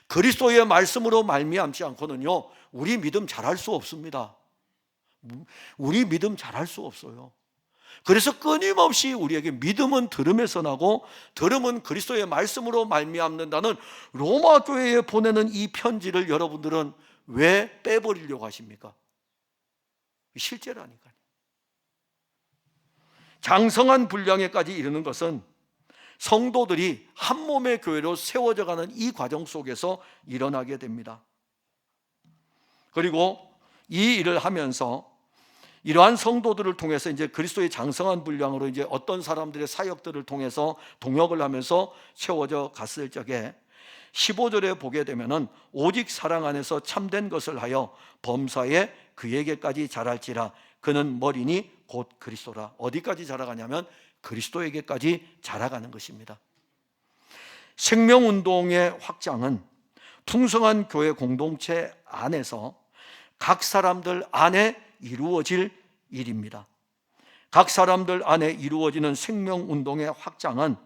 그리스도의 말씀으로 말미암지 않고는요, 우리 믿음 잘할 수 없습니다. 우리 믿음 잘할 수 없어요. 그래서 끊임없이 우리에게 믿음은 들음에서 나고 들음은 그리스도의 말씀으로 말미암는다는 로마 교회에 보내는 이 편지를 여러분들은 왜 빼버리려고 하십니까? 실제라니까요. 장성한 분량에까지 이르는 것은 성도들이 한 몸의 교회로 세워져 가는 이 과정 속에서 일어나게 됩니다. 그리고 이 일을 하면서 이러한 성도들을 통해서 이제 그리스도의 장성한 분량으로 이제 어떤 사람들의 사역들을 통해서 동역을 하면서 채워져 갔을 적에 15절에 보게 되면은 오직 사랑 안에서 참된 것을 하여 범사에 그에게까지 자랄지라. 그는 머리니 곧 그리스도라. 어디까지 자라가냐면 그리스도에게까지 자라가는 것입니다. 생명운동의 확장은 풍성한 교회 공동체 안에서 각 사람들 안에 이루어질 일입니다. 각 사람들 안에 이루어지는 생명운동의 확장은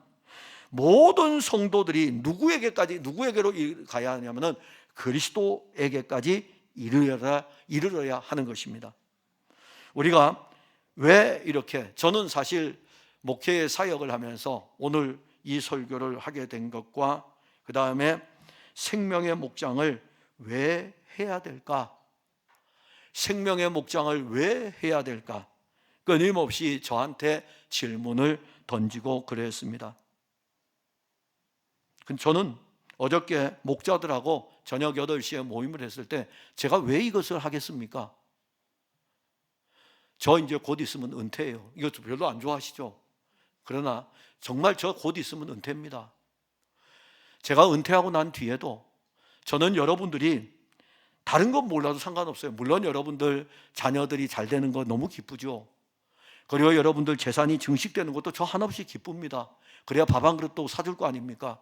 모든 성도들이 누구에게로 가야 하냐면은 그리스도에게까지 이르러야 하는 것입니다. 우리가 왜 이렇게, 저는 사실 목회의 사역을 하면서 오늘 이 설교를 하게 된 것과 그 다음에 생명의 목장을 왜 해야 될까? 생명의 목장을 왜 해야 될까? 끊임없이 저한테 질문을 던지고 그랬습니다. 저는 어저께 목자들하고 저녁 8시에 모임을 했을 때 제가 왜 이것을 하겠습니까? 저 이제 곧 있으면 은퇴해요. 이것도 별로 안 좋아하시죠? 그러나 정말 저 곧 있으면 은퇴입니다. 제가 은퇴하고 난 뒤에도 저는 여러분들이 다른 건 몰라도 상관없어요. 물론 여러분들 자녀들이 잘 되는 거 너무 기쁘죠. 그리고 여러분들 재산이 증식되는 것도 저 한없이 기쁩니다. 그래야 밥 한 그릇도 사줄 거 아닙니까?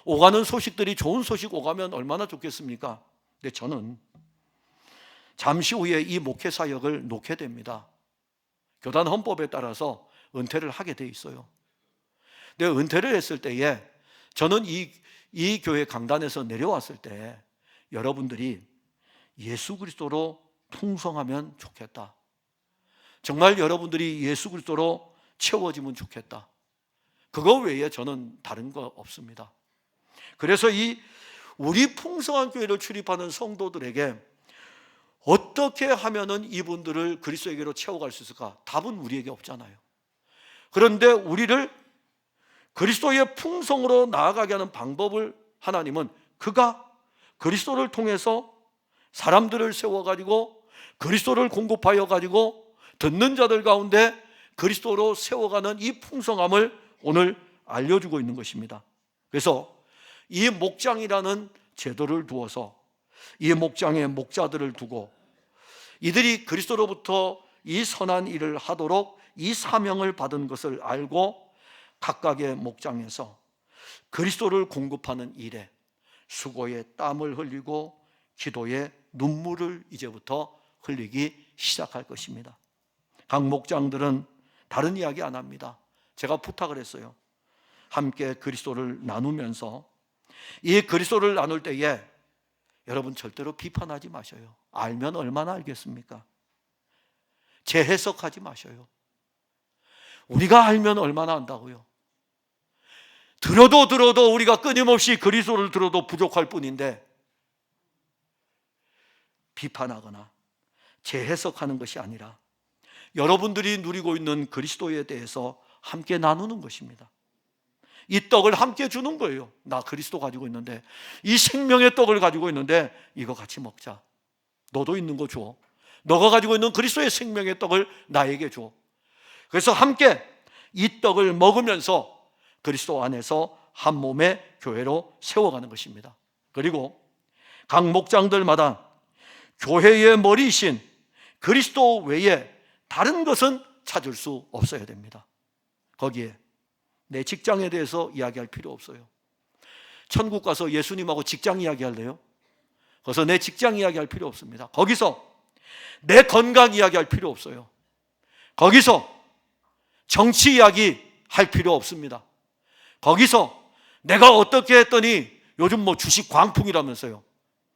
오가는 소식들이 좋은 소식 오가면 얼마나 좋겠습니까? 근데 저는 잠시 후에 이 목회 사역을 놓게 됩니다. 교단 헌법에 따라서 은퇴를 하게 돼 있어요. 근데 은퇴를 했을 때에 저는 이 교회 강단에서 내려왔을 때 여러분들이 예수 그리스도로 풍성하면 좋겠다. 정말 여러분들이 예수 그리스도로 채워지면 좋겠다. 그거 외에 저는 다른 거 없습니다. 그래서 우리 풍성한 교회를 출입하는 성도들에게 어떻게 하면은 이분들을 그리스도에게로 채워갈 수 있을까? 답은 우리에게 없잖아요. 그런데 우리를 그리스도의 풍성으로 나아가게 하는 방법을 하나님은 그가 그리스도를 통해서 사람들을 세워가지고 그리스도를 공급하여 가지고 듣는 자들 가운데 그리스도로 세워가는 이 풍성함을 오늘 알려주고 있는 것입니다. 그래서 이 목장이라는 제도를 두어서 이 목장에 목자들을 두고 이들이 그리스도로부터 이 선한 일을 하도록 이 사명을 받은 것을 알고 각각의 목장에서 그리스도를 공급하는 일에 수고의 땀을 흘리고 기도의 눈물을 이제부터 흘리기 시작할 것입니다. 각 목장들은 다른 이야기 안 합니다. 제가 부탁을 했어요. 함께 그리스도를 나누면서 이 그리스도를 나눌 때에 여러분 절대로 비판하지 마셔요. 알면 얼마나 알겠습니까? 재해석하지 마셔요. 우리가 알면 얼마나 안다고요. 들어도 우리가 끊임없이 그리스도를 들어도 부족할 뿐인데 비판하거나 재해석하는 것이 아니라 여러분들이 누리고 있는 그리스도에 대해서 함께 나누는 것입니다. 이 떡을 함께 주는 거예요. 나 그리스도 가지고 있는데, 이 생명의 떡을 가지고 있는데 이거 같이 먹자. 너도 있는 거 줘. 너가 가지고 있는 그리스도의 생명의 떡을 나에게 줘. 그래서 함께 이 떡을 먹으면서 그리스도 안에서 한 몸의 교회로 세워가는 것입니다. 그리고 각 목장들마다 교회의 머리이신 그리스도 외에 다른 것은 찾을 수 없어야 됩니다. 거기에 내 직장에 대해서 이야기할 필요 없어요. 천국 가서 예수님하고 직장 이야기할래요? 거기서 내 직장 이야기할 필요 없습니다. 거기서 내 건강 이야기할 필요 없어요. 거기서 정치 이야기 할 필요 없습니다. 거기서 내가 어떻게 했더니 요즘 주식 광풍이라면서요.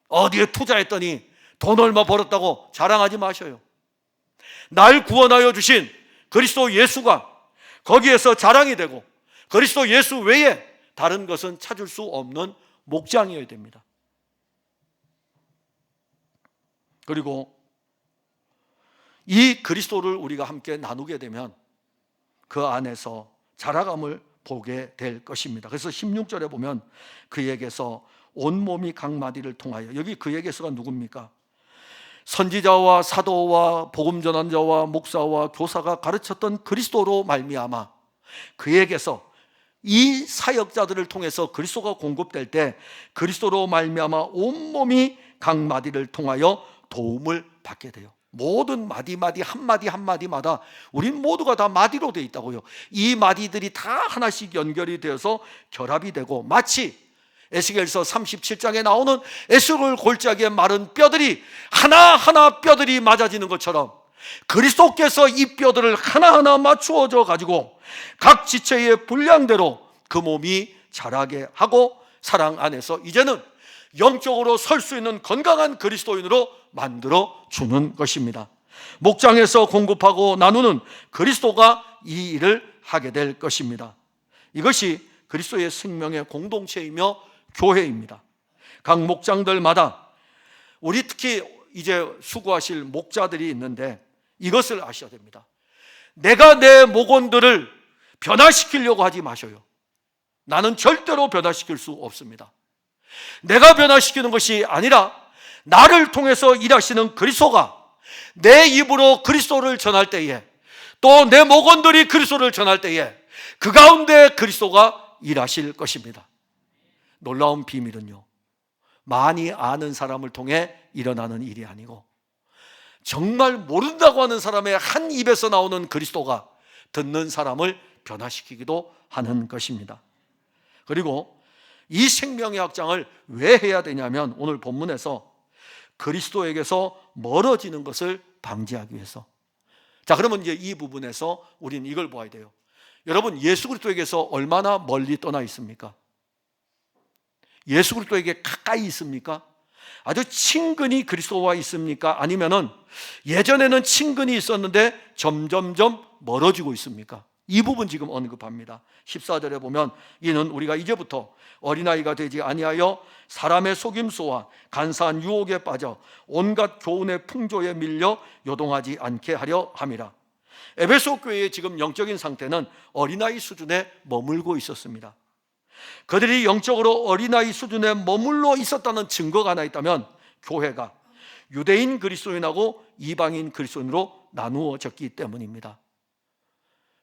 어디에 투자했더니 돈 얼마 벌었다고 자랑하지 마셔요. 날 구원하여 주신 그리스도 예수가 거기에서 자랑이 되고 그리스도 예수 외에 다른 것은 찾을 수 없는 목장이어야 됩니다. 그리고 이 그리스도를 우리가 함께 나누게 되면 그 안에서 자라감을 보게 될 것입니다. 그래서 16절에 보면 그에게서 온몸이 각 마디를 통하여, 여기 그에게서가 누굽니까? 선지자와 사도와 복음 전한 자와 목사와 교사가 가르쳤던 그리스도로 말미암아 그에게서 이 사역자들을 통해서 그리스도가 공급될 때 그리스도로 말미암아 온몸이 각 마디를 통하여 도움을 받게 돼요. 모든 마디 한마디마다 우린 모두가 다 마디로 되어 있다고요. 이 마디들이 다 하나씩 연결이 되어서 결합이 되고 마치 에스겔서 37장에 나오는 에스겔 골짜기에 마른 뼈들이 하나하나 뼈들이 맞아지는 것처럼 그리스도께서 이 뼈들을 하나하나 맞추어져 가지고 각 지체의 분량대로 그 몸이 자라게 하고 사랑 안에서 이제는 영적으로 설 수 있는 건강한 그리스도인으로 만들어 주는 것입니다. 목장에서 공급하고 나누는 그리스도가 이 일을 하게 될 것입니다. 이것이 그리스도의 생명의 공동체이며 교회입니다. 각 목장들마다 우리 특히 이제 수고하실 목자들이 있는데 이것을 아셔야 됩니다. 내가 내 목원들을 변화시키려고 하지 마셔요. 나는 절대로 변화시킬 수 없습니다. 내가 변화시키는 것이 아니라 나를 통해서 일하시는 그리스도가 내 입으로 그리스도를 전할 때에, 또 내 목원들이 그리스도를 전할 때에 그 가운데 그리스도가 일하실 것입니다. 놀라운 비밀은요, 많이 아는 사람을 통해 일어나는 일이 아니고 정말 모른다고 하는 사람의 한 입에서 나오는 그리스도가 듣는 사람을 변화시키기도 하는 것입니다. 그리고 이 생명의 확장을 왜 해야 되냐면 오늘 본문에서 그리스도에게서 멀어지는 것을 방지하기 위해서. 자, 그러면 이제 이 부분에서 우리는 이걸 보아야 돼요. 여러분, 예수 그리스도에게서 얼마나 멀리 떠나 있습니까? 예수 그리스도에게 가까이 있습니까? 아주 친근히 그리스도와 있습니까? 아니면은 예전에는 친근히 있었는데 점점점 멀어지고 있습니까? 이 부분 지금 언급합니다. 14절에 보면 이는 우리가 이제부터 어린아이가 되지 아니하여 사람의 속임수와 간사한 유혹에 빠져 온갖 교훈의 풍조에 밀려 요동하지 않게 하려 함이라. 에베소 교회의 지금 영적인 상태는 어린아이 수준에 머물고 있었습니다. 그들이 영적으로 어린아이 수준에 머물러 있었다는 증거가 하나 있다면 교회가 유대인 그리스도인하고 이방인 그리스도인으로 나누어졌기 때문입니다.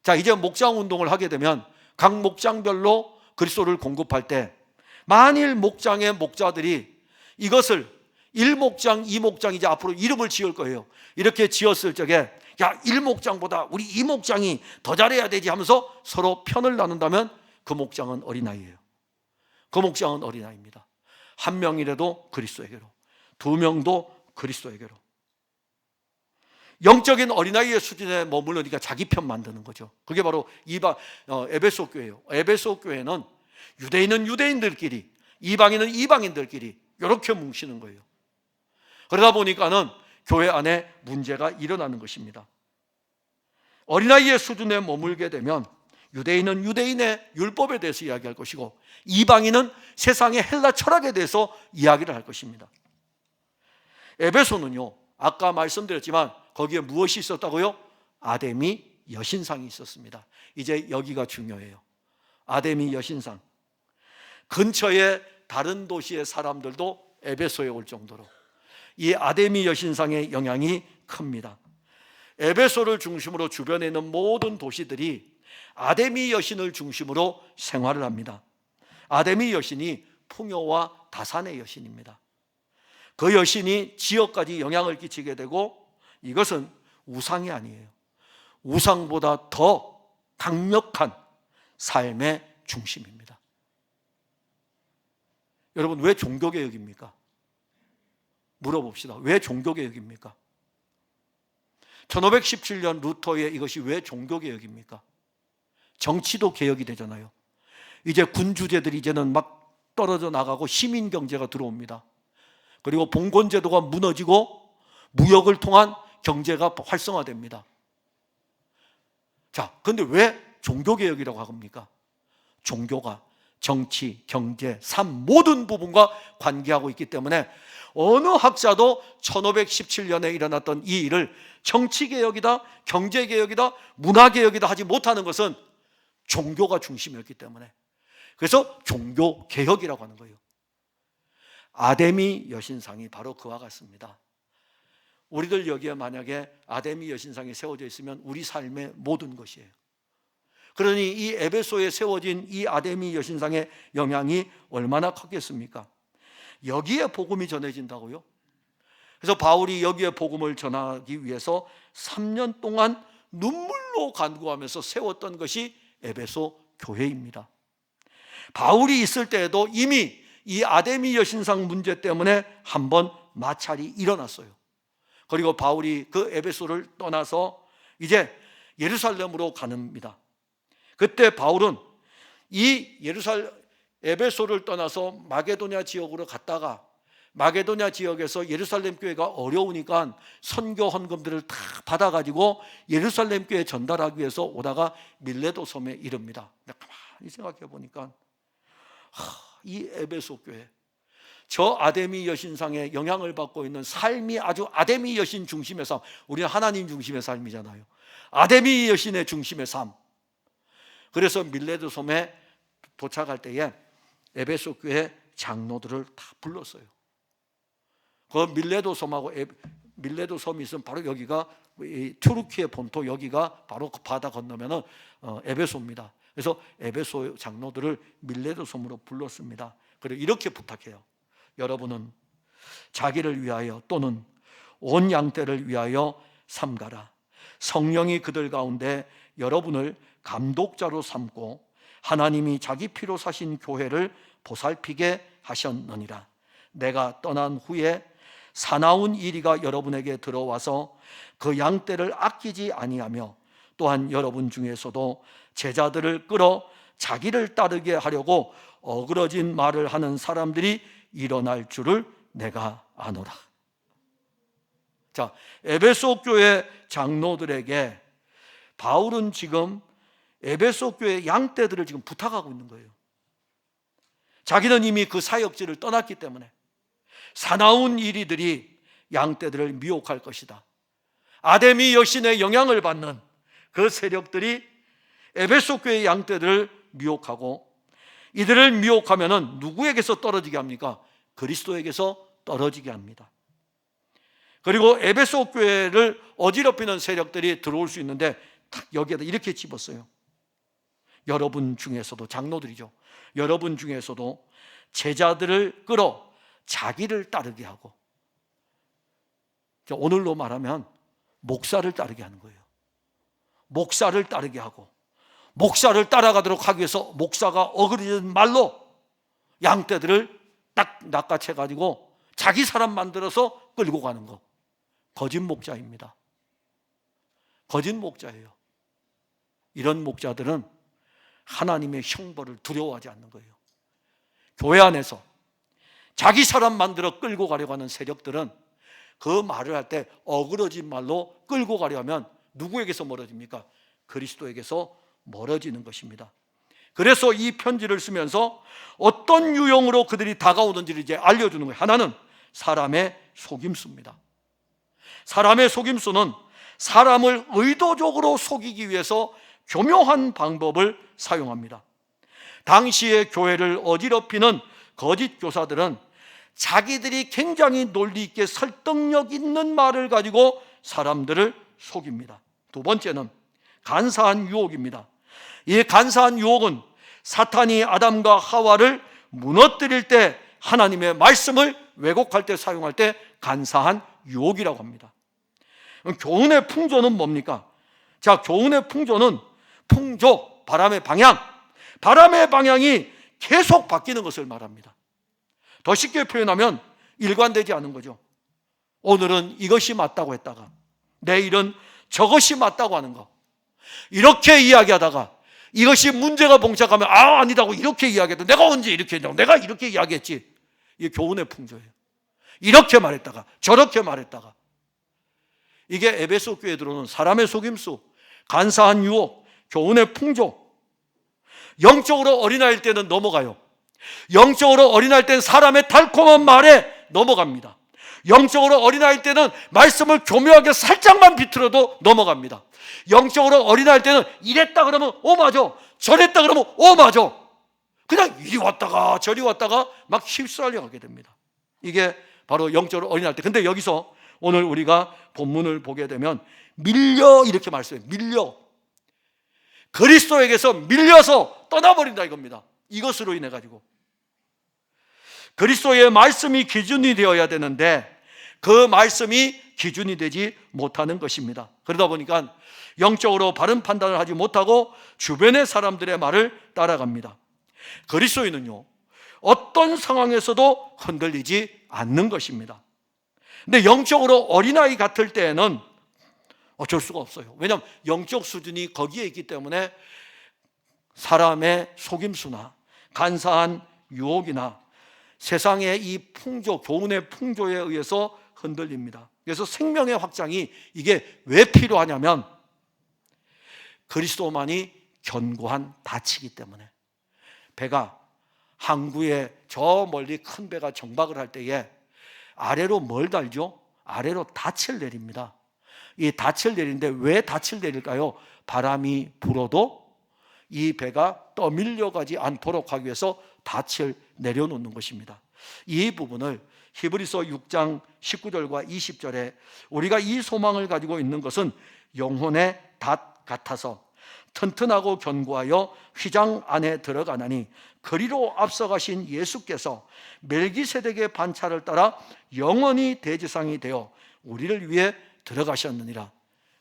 자, 이제 목장 운동을 하게 되면 각 목장별로 그리스도를 공급할 때 만일 목장의 목자들이 이것을 1목장, 2목장 이제 앞으로 이름을 지을 거예요. 이렇게 지었을 적에 야, 1목장보다 우리 2목장이 더 잘해야 되지 하면서 서로 편을 나눈다면 그 목장은 어린아이예요. 그 목장은 어린아이입니다. 한 명이라도 그리스도에게로, 두 명도 그리스도에게로. 영적인 어린아이의 수준에 머무르니까 자기 편 만드는 거죠. 그게 바로 에베소 교회예요. 에베소 교회는 유대인은 유대인들끼리, 이방인은 이방인들끼리 이렇게 뭉치는 거예요. 그러다 보니까는 교회 안에 문제가 일어나는 것입니다. 어린아이의 수준에 머물게 되면 유대인은 유대인의 율법에 대해서 이야기할 것이고 이방인은 세상의 헬라 철학에 대해서 이야기를 할 것입니다. 에베소는요, 아까 말씀드렸지만 거기에 무엇이 있었다고요? 아데미 여신상이 있었습니다. 이제 여기가 중요해요. 아데미 여신상. 근처의 다른 도시의 사람들도 에베소에 올 정도로 이 아데미 여신상의 영향이 큽니다. 에베소를 중심으로 주변에 있는 모든 도시들이 아데미 여신을 중심으로 생활을 합니다. 아데미 여신이 풍요와 다산의 여신입니다. 그 여신이 지역까지 영향을 끼치게 되고 이것은 우상이 아니에요. 우상보다 더 강력한 삶의 중심입니다. 여러분, 왜 종교개혁입니까? 물어봅시다. 왜 종교개혁입니까? 1517년 루터의 이것이 왜 종교개혁입니까? 정치도 개혁이 되잖아요. 이제 군주제들이 이제는 막 떨어져 나가고 시민경제가 들어옵니다. 그리고 봉건제도가 무너지고 무역을 통한 경제가 활성화됩니다. 자, 그런데 왜 종교개혁이라고 합니까? 종교가 정치, 경제, 삶 모든 부분과 관계하고 있기 때문에 어느 학자도 1517년에 일어났던 이 일을 정치개혁이다, 경제개혁이다, 문화개혁이다 하지 못하는 것은 종교가 중심이었기 때문에, 그래서 종교개혁이라고 하는 거예요. 아데미 여신상이 바로 그와 같습니다. 우리들 여기에 만약에 아데미 여신상이 세워져 있으면 우리 삶의 모든 것이에요. 그러니 이 에베소에 세워진 이 아데미 여신상의 영향이 얼마나 컸겠습니까? 여기에 복음이 전해진다고요? 그래서 바울이 여기에 복음을 전하기 위해서 3년 동안 눈물로 간구하면서 세웠던 것이 에베소 교회입니다. 바울이 있을 때에도 이미 이 아데미 여신상 문제 때문에 한번 마찰이 일어났어요. 그리고 바울이 그 에베소를 떠나서 이제 예루살렘으로 갑니다. 그때 바울은 이 에베소를 떠나서 마게도냐 지역으로 갔다가 마게도냐 지역에서 예루살렘 교회가 어려우니까 선교 헌금들을 다 받아가지고 예루살렘 교회에 전달하기 위해서 오다가 밀레도 섬에 이릅니다. 가만히 생각해 보니까 이 에베소 교회, 저 아데미 여신상의 영향을 받고 있는 삶이 아주 아데미 여신 중심의 삶, 우리는 하나님 중심의 삶이잖아요. 아데미 여신의 중심의 삶. 그래서 밀레도 섬에 도착할 때에 에베소 교회 장로들을 다 불렀어요. 그 밀레도 섬하고 밀레도 섬이 있으면 바로 여기가 튀르키예 본토, 여기가 바로 바다 건너면은 에베소입니다. 그래서 에베소 장로들을 밀레도 섬으로 불렀습니다. 그리고 이렇게 부탁해요. 여러분은 자기를 위하여 또는 온 양떼를 위하여 삼가라. 성령이 그들 가운데 여러분을 감독자로 삼고 하나님이 자기 피로 사신 교회를 보살피게 하셨느니라. 내가 떠난 후에 사나운 이리가 여러분에게 들어와서 그 양떼를 아끼지 아니하며 또한 여러분 중에서도 제자들을 끌어 자기를 따르게 하려고 어그러진 말을 하는 사람들이 일어날 줄을 내가 아노라. 자, 에베소 교회 장로들에게 바울은 지금 에베소 교회 양떼들을 지금 부탁하고 있는 거예요. 자기는 이미 그 사역지를 떠났기 때문에 사나운 이리들이 양떼들을 미혹할 것이다. 아데미 여신의 영향을 받는 그 세력들이 에베소 교회 양떼들을 미혹하고, 이들을 미혹하면은 누구에게서 떨어지게 합니까? 그리스도에게서 떨어지게 합니다. 그리고 에베소 교회를 어지럽히는 세력들이 들어올 수 있는데 여기에다 이렇게 집었어요. 여러분 중에서도, 장로들이죠, 여러분 중에서도 제자들을 끌어 자기를 따르게 하고, 오늘로 말하면 목사를 따르게 하는 거예요. 목사를 따르게 하고, 목사를 따라가도록 하기 위해서 목사가 어그러진 말로 양떼들을 딱 낚아채 가지고 자기 사람 만들어서 끌고 가는 거, 거짓 목자입니다. 거짓 목자예요. 이런 목자들은 하나님의 형벌을 두려워하지 않는 거예요. 교회 안에서 자기 사람 만들어 끌고 가려고 하는 세력들은 그 말을 할 때 어그러진 말로 끌고 가려 하면 누구에게서 멀어집니까? 그리스도에게서 멀어지는 것입니다. 그래서 이 편지를 쓰면서 어떤 유형으로 그들이 다가오는지를 이제 알려주는 거예요. 하나는 사람의 속임수입니다. 사람의 속임수는 사람을 의도적으로 속이기 위해서 교묘한 방법을 사용합니다. 당시의 교회를 어지럽히는 거짓 교사들은 자기들이 굉장히 논리 있게 설득력 있는 말을 가지고 사람들을 속입니다. 두 번째는 간사한 유혹입니다. 이 간사한 유혹은 사탄이 아담과 하와를 무너뜨릴 때 하나님의 말씀을 왜곡할 때 사용할 때 간사한 유혹이라고 합니다. 교훈의 풍조는 뭡니까? 자, 교훈의 풍조는 풍조, 바람의 방향, 바람의 방향이 계속 바뀌는 것을 말합니다. 더 쉽게 표현하면 일관되지 않은 거죠. 오늘은 이것이 맞다고 했다가 내일은 저것이 맞다고 하는 거, 이렇게 이야기하다가 이것이 문제가 봉착하면 아니다고 이렇게 이야기해도 내가 언제 이렇게 했냐고, 내가 이렇게 이야기했지. 이게 교훈의 풍조예요. 이렇게 말했다가 저렇게 말했다가. 이게 에베소 교회에 들어오는 사람의 속임수, 간사한 유혹, 교훈의 풍조. 영적으로 어린아이일 때는 넘어가요. 영적으로 어린아이일 때는 사람의 달콤한 말에 넘어갑니다. 영적으로 어린아이일 때는 말씀을 교묘하게 살짝만 비틀어도 넘어갑니다. 영적으로 어린아이일 때는 이랬다 그러면 맞아, 저랬다 그러면 맞아, 그냥 이리 왔다가 저리 왔다가 막 휩쓸려 가게 됩니다. 이게 바로 영적으로 어린아이일 때. 근데 여기서 오늘 우리가 본문을 보게 되면 밀려 이렇게 말씀해요. 밀려, 그리스도에게서 밀려서 떠나버린다 이겁니다. 이것으로 인해 가지고 그리스도의 말씀이 기준이 되어야 되는데 그 말씀이 기준이 되지 못하는 것입니다. 그러다 보니까 영적으로 바른 판단을 하지 못하고 주변의 사람들의 말을 따라갑니다. 그리스도인은요, 어떤 상황에서도 흔들리지 않는 것입니다. 근데 영적으로 어린아이 같을 때에는 어쩔 수가 없어요. 왜냐하면 영적 수준이 거기에 있기 때문에 사람의 속임수나 간사한 유혹이나 세상의 이 풍조, 교훈의 풍조에 의해서 흔들립니다. 그래서 생명의 확장이 이게 왜 필요하냐면 그리스도만이 견고한 닻이기 때문에. 배가 항구에 저 멀리 큰 배가 정박을 할 때에 아래로 뭘 달죠? 아래로 닻을 내립니다. 이 닻을 내리는데 왜 닻을 내릴까요? 바람이 불어도 이 배가 떠밀려가지 않도록 하기 위해서 닻을 내려놓는 것입니다. 이 부분을 히브리서 6장 19절과 20절에 우리가 이 소망을 가지고 있는 것은 영혼의 닷 같아서 튼튼하고 견고하여 휘장 안에 들어가나니 그리로 앞서가신 예수께서 멜기세덱의 반차를 따라 영원히 대제사장이 되어 우리를 위해 들어가셨느니라.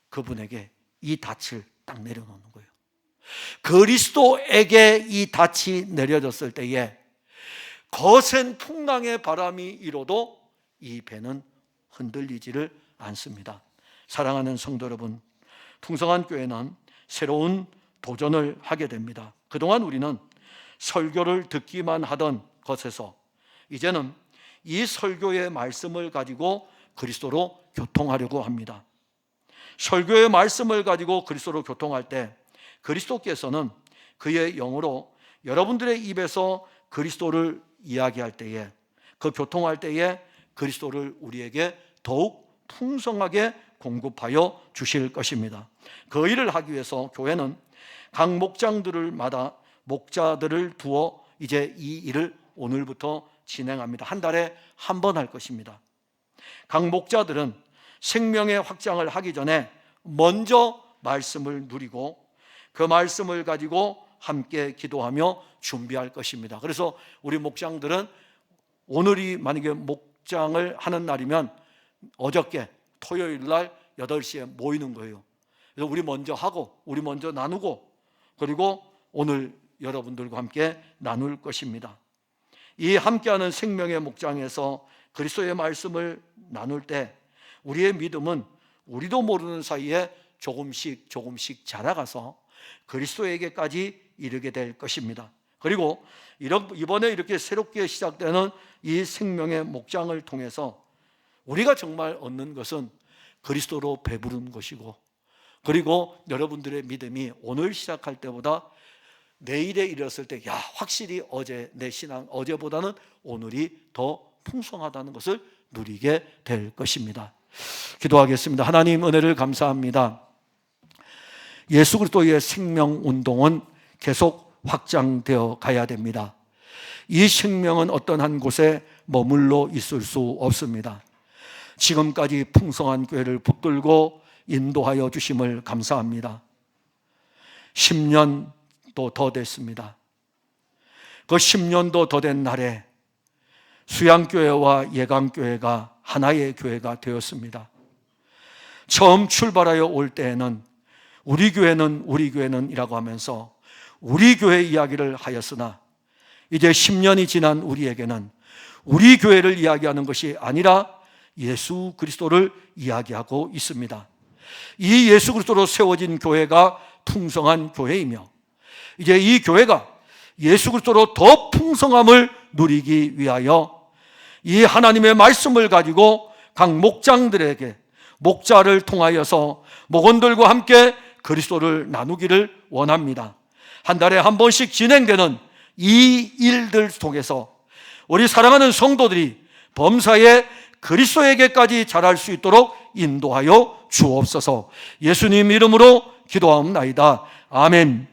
그분에게 이 닻을 딱 내려놓는 거예요. 그리스도에게 이 닻이 내려졌을 때에 거센 풍랑의 바람이 일어도 이 배는 흔들리지를 않습니다. 사랑하는 성도 여러분, 풍성한 교회는 새로운 도전을 하게 됩니다. 그동안 우리는 설교를 듣기만 하던 것에서 이제는 이 설교의 말씀을 가지고 그리스도로 교통하려고 합니다. 설교의 말씀을 가지고 그리스도로 교통할 때 그리스도께서는 그의 영으로 여러분들의 입에서 그리스도를 이야기할 때에, 그 교통할 때에 그리스도를 우리에게 더욱 풍성하게 공급하여 주실 것입니다. 그 일을 하기 위해서 교회는 각 목장들마다 목자들을 두어 이제 이 일을 오늘부터 진행합니다. 한 달에 한 번 할 것입니다. 각 목자들은 생명의 확장을 하기 전에 먼저 말씀을 누리고 그 말씀을 가지고 함께 기도하며 준비할 것입니다. 그래서 우리 목장들은 오늘이 만약에 목장을 하는 날이면 어저께 토요일 날 8시에 모이는 거예요. 그래서 우리 먼저 하고 우리 먼저 나누고 그리고 오늘 여러분들과 함께 나눌 것입니다. 이 함께하는 생명의 목장에서 그리스도의 말씀을 나눌 때 우리의 믿음은 우리도 모르는 사이에 조금씩 자라가서 그리스도에게까지 이르게 될 것입니다. 그리고 이번에 이렇게 새롭게 시작되는 이 생명의 목장을 통해서 우리가 정말 얻는 것은 그리스도로 배부른 것이고, 그리고 여러분들의 믿음이 오늘 시작할 때보다 내일에 이르렀을 때 확실히 내 신앙 어제보다는 오늘이 더 풍성하다는 것을 누리게 될 것입니다. 기도하겠습니다. 하나님 은혜를 감사합니다. 예수 그리스도의 생명 운동은 계속 확장되어 가야 됩니다. 이 생명은 어떤 한 곳에 머물러 있을 수 없습니다. 지금까지 풍성한 교회를 붙들고 인도하여 주심을 감사합니다. 10년도 더 됐습니다. 그 10년도 더 된 날에 수양교회와 예강교회가 하나의 교회가 되었습니다. 처음 출발하여 올 때에는 우리 교회는 이라고 하면서 우리 교회 이야기를 하였으나 이제 10년이 지난 우리에게는 우리 교회를 이야기하는 것이 아니라 예수 그리스도를 이야기하고 있습니다. 이 예수 그리스도로 세워진 교회가 풍성한 교회이며 이제 이 교회가 예수 그리스도로 더 풍성함을 누리기 위하여 이 하나님의 말씀을 가지고 각 목장들에게 목자를 통하여서 목원들과 함께 그리스도를 나누기를 원합니다. 한 달에 한 번씩 진행되는 이 일들 통해서 우리 사랑하는 성도들이 범사에 그리스도에게까지 자랄 수 있도록 인도하여 주옵소서. 예수님 이름으로 기도하옵나이다. 아멘.